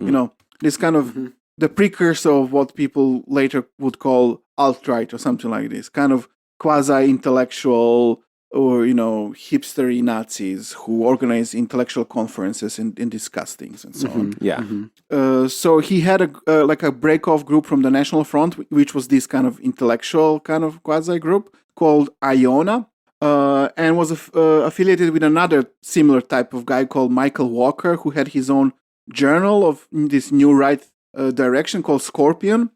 This kind of the precursor of what people later would call alt-right or something like this, kind of quasi-intellectual or hipstery Nazis who organize intellectual conferences and discuss things and so on. Yeah. So he had a break-off group from the National Front, which was this kind of intellectual kind of quasi group called Iona, and was affiliated with another similar type of guy called Michael Walker, who had his own journal of this new right direction called Scorpion.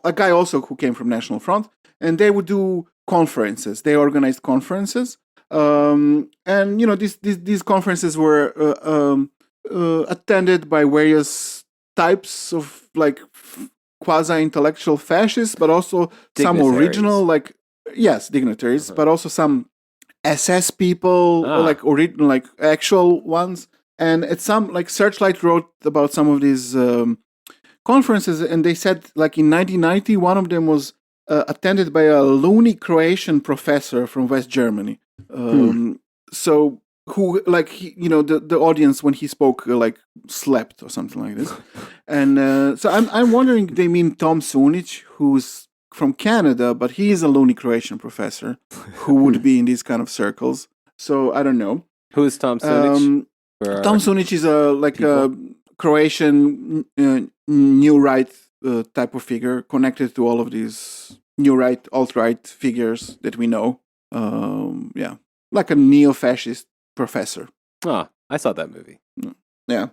A guy also who came from National Front, and they would do conferences. They organized conferences, and these conferences were attended by various types of like quasi-intellectual fascists, but also some Dignitaries. original, like dignitaries, but also some SS people, like actual ones. And at some like Searchlight wrote about some of these conferences, and they said like in 1990 one of them was attended by a loony Croatian professor from West Germany. So who like the audience when he spoke like slept or something like this. And so I'm wondering they mean Tom Sunic, who's from Canada, but he is a loony Croatian professor who would be in these kind of circles. So I don't know. Who is Tom Sunic? Tom Sunic is a Croatian new right type of figure connected to all of these new right, alt-right figures that we know. Like a neo-fascist professor. Oh, I saw that movie. Yeah.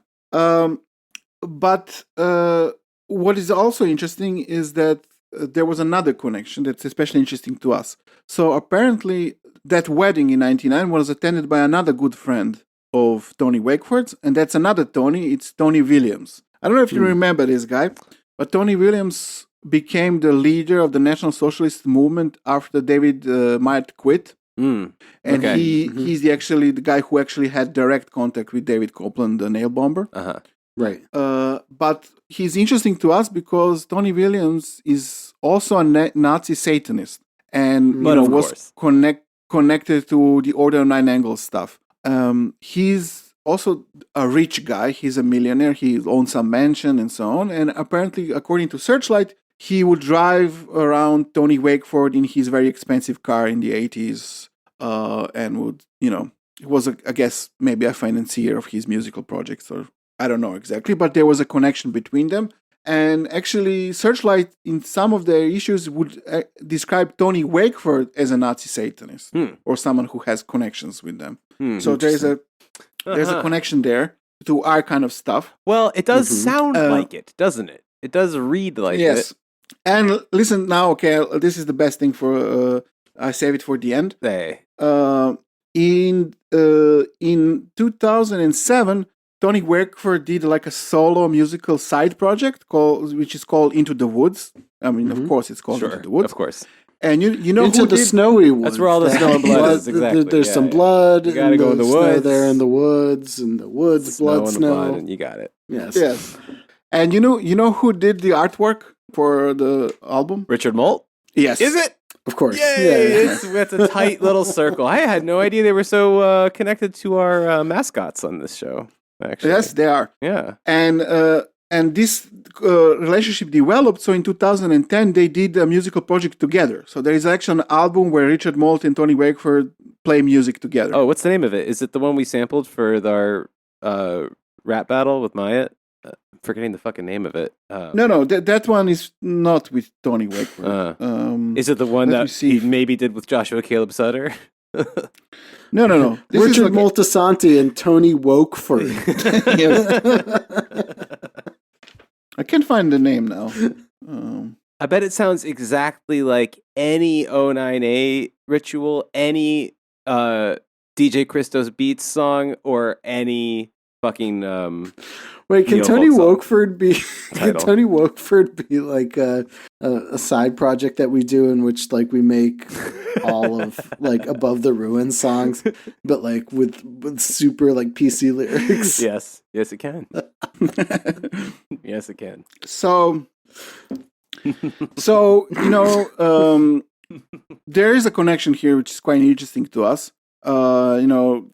But what is also interesting is that there was another connection that's especially interesting to us. So apparently that wedding in 1999 was attended by another good friend of Tony Wakeford's, and that's another Tony. It's Tony Williams. I don't know if you remember this guy, but Tony Williams became the leader of the National Socialist movement after David Maet quit. And he's actually the guy who actually had direct contact with David Copeland, the nail bomber. Right. But he's interesting to us because Tony Williams is also a Nazi Satanist, and was connected to the Order of Nine Angles stuff. He's also a rich guy. He's a millionaire. He owns some mansion and so on. And apparently, according to Searchlight, he would drive around Tony Wakeford in his very expensive car in the 80s, and would, he was, I guess, maybe a financier of his musical projects, or I don't know exactly, but there was a connection between them. And actually, Searchlight, in some of their issues, would describe Tony Wakeford as a Nazi Satanist, or someone who has connections with them. So there's a connection there to our kind of stuff. Well, it does sound like it, doesn't it? It does read like Yes. it. And listen now, okay, this is the best thing for, I save it for the end. Hey. In 2007, Tony Wakeford did like a solo musical side project which is called Into the Woods. I mean, of course, it's called Into the Woods. Of course. And you know Into who the did? snowy woods. That's where all the snow and blood is, exactly. There's Yeah, some yeah. blood. You gotta go in the snow woods. there in the woods, and the woods, blood, and snow. blood, and you got it. Yes. Yes. And you know who did the artwork for the album? Richard Molt? Yes. Is it? Of course. Yay! It's a tight little circle. I had no idea they were so connected to our mascots on this show. Actually, Yes, they are. yeah. And this relationship developed. So in 2010, they did a musical project together. So there is actually an album where Richard Molt and Tony Wakeford play music together. Oh, what's the name of it? Is it the one we sampled for our rap battle with Maya? Forgetting the fucking name of it. No, that one is not with Tony Wakeford. Is it the one let me that see he if- maybe did with Joshua Caleb Sutter? No. This is Richard like- Moltisanti and Tony Wakeford. I can't find the name now. I bet it sounds exactly like any 09A ritual, any DJ Christos Beats song, or any fucking Wait, can Neofolk Tony song. Wakeford be? Can Title. Tony Wakeford be like a side project that we do in which like we make all of like Above the Ruin songs, but like with super like PC lyrics? Yes, it can. Yes, it can. So there is a connection here which is quite interesting to us. Tony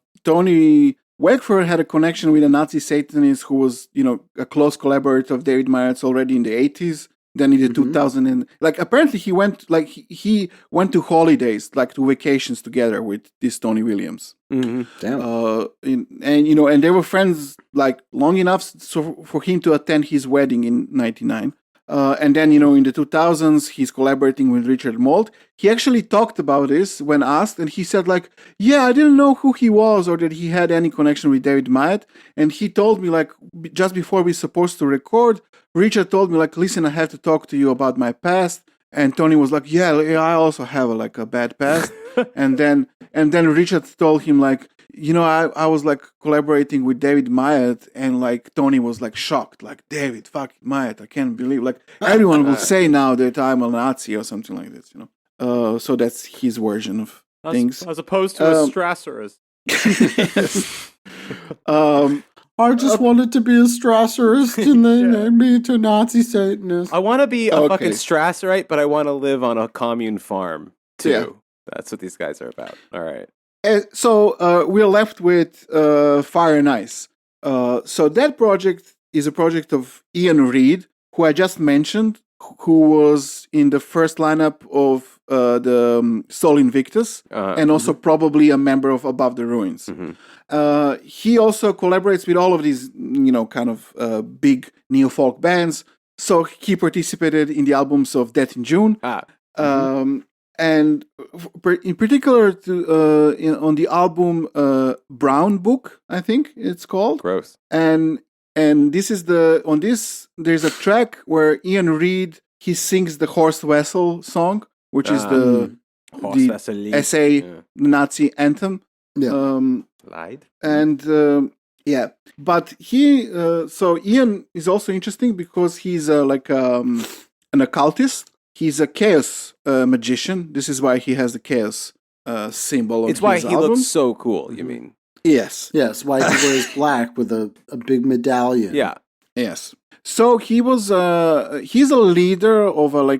Wakeford had a connection with a Nazi Satanist who was, a close collaborator of David Maret's already in the 80s. Then in the 2000 and apparently he went he went to holidays, to vacations together with this Tony Williams. Mm-hmm. Damn. And they were friends long enough for him to attend his wedding in 99. And then, in the 2000s, he's collaborating with Richard Molt. He actually talked about this when asked, and he said, I didn't know who he was or that he had any connection with David Mamet. And he told me, just before we were supposed to record, Richard told me, listen, I have to talk to you about my past. And Tony was like, yeah, I also have a bad past. and then Richard told him, I was collaborating with David Mamet, and Tony was shocked, David, fuck Mamet, I can't believe, everyone will say now that I'm a Nazi or something like this, So that's his version of things. As opposed to a Strasser. I just wanted to be a Strasserist, and they made me to Nazi Satanist. I want to be a Okay. fucking Strasserite, but I want to live on a commune farm too. Yeah. That's what these guys are about. All right. So we're left with Fire and Ice. So that project is a project of Ian Reid, who I just mentioned, who was in the first lineup of the Sol Invictus, and also probably a member of Above the Ruins. He also collaborates with all of these, big neo-folk bands. So he participated in the albums of Death in June. And in particular, on the album Brown Book, I think it's called. Gross. And this is there's a track where Ian Reid he sings the Horst Wessel song, which is the SA Nazi anthem. Yeah. Lied. And but so Ian is also interesting because he's an occultist. He's a chaos magician. This is why he has the chaos symbol on It's why his he album. looks so cool, you mean? Yes. Yes, why he wears black with a big medallion. Yeah. Yes. So he was he's a leader of a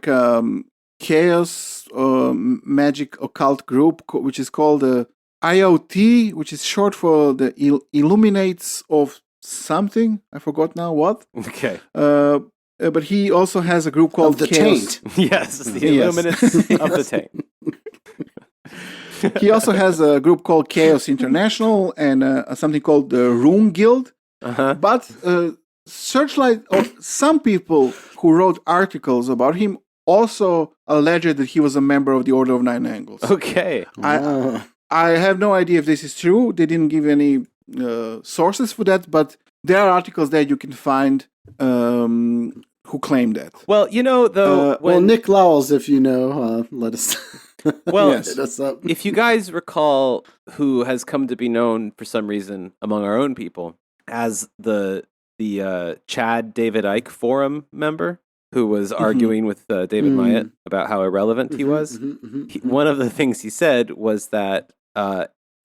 chaos magic occult group which is called the IoT, which is short for the Illuminates of something. I forgot now what. Okay. But he also has a group called Of the Chaos. Taint. Yes, the Yes. Illuminates of the Taint. He also has a group called Chaos International and something called the Rune Guild. But Searchlight, or some people who wrote articles about him also alleged that he was a member of the Order of Nine Angles. Okay. I have no idea if this is true. They didn't give any sources for that, but there are articles that you can find who claim that. Well, though, well, Nick Lowells, if you know, let us. Well, hit us up. if you guys recall, who has come to be known for some reason among our own people as the Chad David Icke forum member who was arguing with David Myatt about how irrelevant he was. One of the things he said was that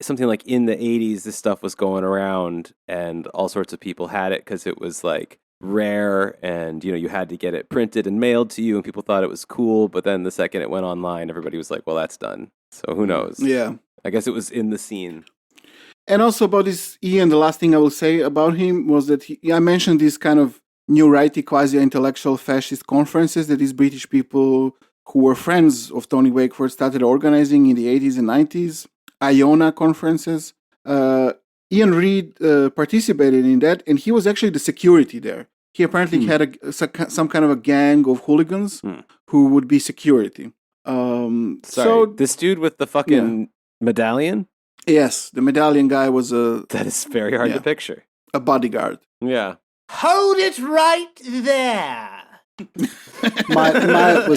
something like in the 80s, this stuff was going around and all sorts of people had it because it was like rare and, you had to get it printed and mailed to you and people thought it was cool. But then the second it went online, everybody was like, well, that's done. So who knows? Yeah. I guess it was in the scene. And also about this Ian, the last thing I will say about him was that I mentioned these kind of new righty, quasi-intellectual fascist conferences that these British people who were friends of Tony Wakeford started organizing in the 80s and 90s, Iona conferences. Ian Reid participated in that, and he was actually the security there. He apparently had some kind of a gang of hooligans who would be security. Sorry, so this dude with the fucking medallion? Yes, the medallion guy was That is very hard to picture. a bodyguard. Yeah. Hold it right there. Myatt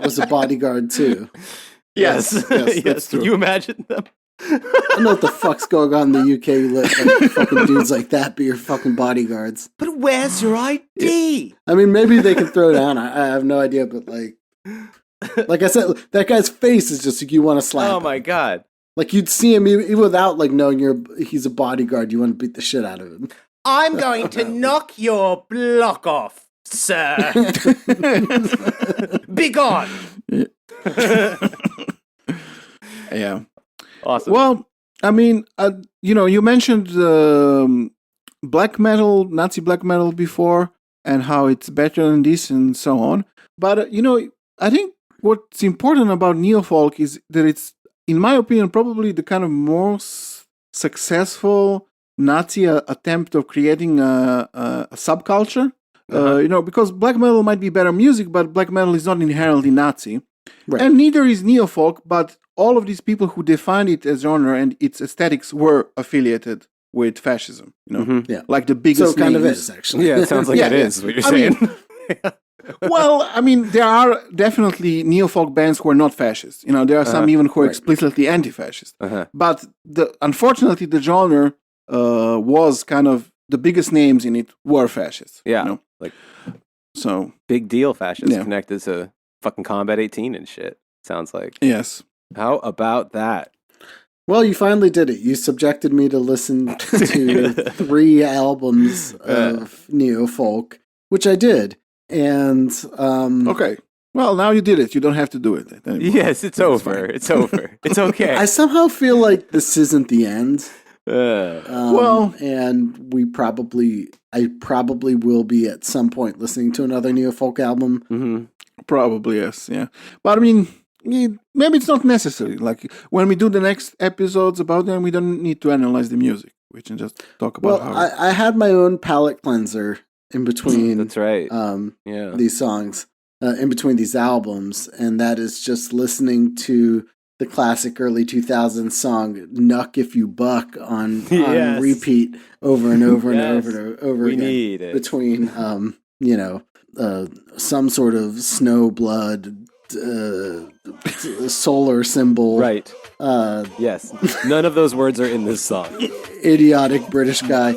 was a bodyguard too. Yes. That's true. Can you imagine them? I don't know what the fuck's going on in the UK. You let fucking dudes like that be your fucking bodyguards. But where's your ID? I mean, maybe they can throw down. I have no idea, but like I said, that guy's face is just like you want to slap. Oh my god! Like you'd see him even without like knowing he's a bodyguard. You want to beat the shit out of him. I'm going to knock your block off, sir. Be gone. Yeah. Awesome. Well, I mean, you mentioned black metal, Nazi black metal before, and how it's better than this and so on. But, I think what's important about Neofolk is that it's, in my opinion, probably the kind of most successful Nazi attempt of creating a subculture. Because black metal might be better music, but black metal is not inherently Nazi. Right. And neither is Neofolk, but all of these people who defined it as genre and its aesthetics were affiliated with fascism, like the biggest So it kind names. of is, actually. Yeah, it sounds like it is what you're saying. Well, I mean, there are definitely Neofolk bands who are not fascist. There are some even who are explicitly anti-fascist. But unfortunately, the genre was kind of the biggest names in it were fascists. Yeah, so big deal fascists connected to fucking Combat 18 and shit. Sounds like. Yes. How about that? Well, you finally did it. You subjected me to listen to 3 albums of Neofolk, which I did. And okay. Well, now you did it. You don't have to do it anymore. Yes, it's over. It's over. It's okay. I somehow feel like this isn't the end. And I probably will be at some point listening to another Neofolk album. Mm-hmm. Probably, yes, yeah. But I mean, maybe it's not necessary. Like when we do the next episodes about them, we don't need to analyze the music. We can just talk about how. I had my own palate cleanser in between. That's right. These songs, in between these albums, and that is just listening to the classic early 2000s song "Knuck If You Buck" on repeat over and over and over and over we again. Need it. Between some sort of snow blood solar symbol. Right. Yes. None of those words are in this song. Idiotic British guy.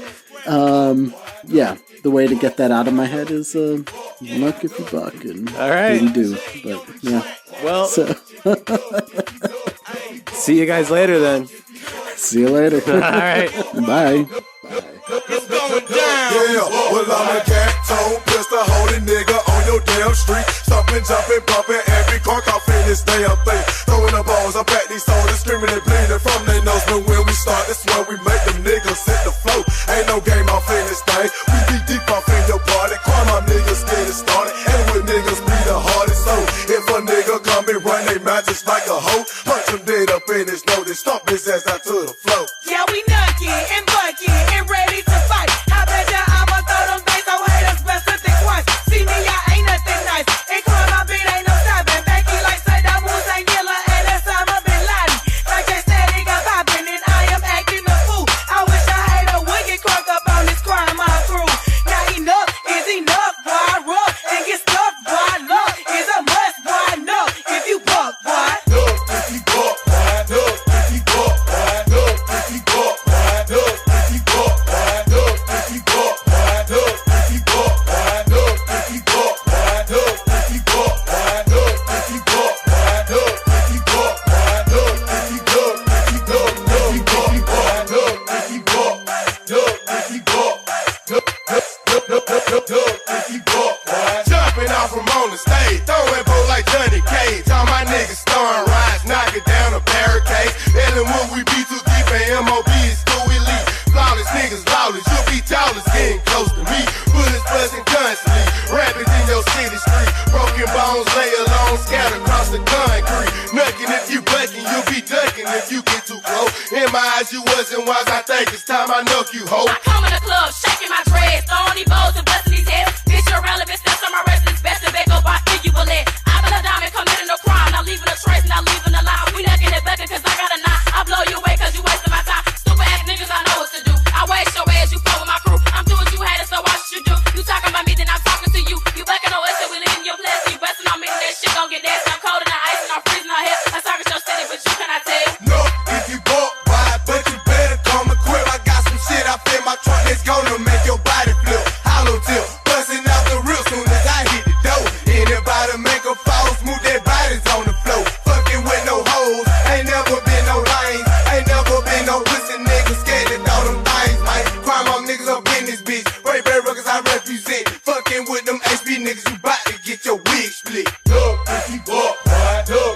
The way to get that out of my head is Knuck If You Buck and all right. do. But yeah. Well, so see you guys later then. See you later. All right. Bye. It's going down. Yeah, well, I'm a cat-tone pistol holding nigga on your damn street. Stomping, jumping, bumping, every car off in this damn thing. Throwing the balls up at these soldiers, screaming and bleeding from their nose. But when we start, that's where we make them niggas hit the flow. Ain't no game off in this thing. We be deep off in your party. Call my niggas getting started. And with niggas be the hardest. So if a nigga come and run they matches like a hoe, punch him dead up in his nose and stomp his ass out to the floor. Yeah, we knucky and bucky and ready to fight. I bet ya I'ma throw them dice, so haters best to think twice. See me, I ain't nothing nice. And call my beat ain't no stopping. Becky like Saddam Hussein, Yella, and Osama bin Laden. Like they said, it got poppin', and I am acting a fool. I wish I had a wicked crunk up on this crime, my crew. Now enough is enough, boy, I rub and get gon' scatter across the concrete. Nucking if you bucking, you'll be ducking if you get too close. In my eyes, you wasn't wise, I think it's time I knock you, ho. I come in the club, shaking my dreads, throwing these bows and busting these heads. Bitch, you're relevant, steps on my wrist, it's best to back up, I think you will let. I been a diamond, committing no crime, not leaving a trace, not leaving a line. We nucking and bucking cause I got a knot. I blow you away cause you wasting my time. Stupid ass niggas, I know what to do. I waste your ass, you fuck with my crew. I'm doing what you had, so what should you do? You talking about me, then I'm talking to you. You bucking on us, so we leaving your place. You busting on me, then that shit gon' get nasty. I'm cold in the ice and I'm freezing out here. I'm talking your city, but you cannot tell. No, if you bought wide, but you better come equipped. I got some shit I feel my trunk that's gonna make your body flip. Hollow tip, busting out the real soon as I hit the door. Anybody make a fall, smooth their bodies on the floor. Fucking with no hoes, ain't never been no lanes. Ain't never been no pussy niggas scared to throw them things, man. Crime on niggas up in this bitch. Ray Ruggers I represent. Fucking with them HB niggas, you bout to get your wig split. Look, if you bought wide, look.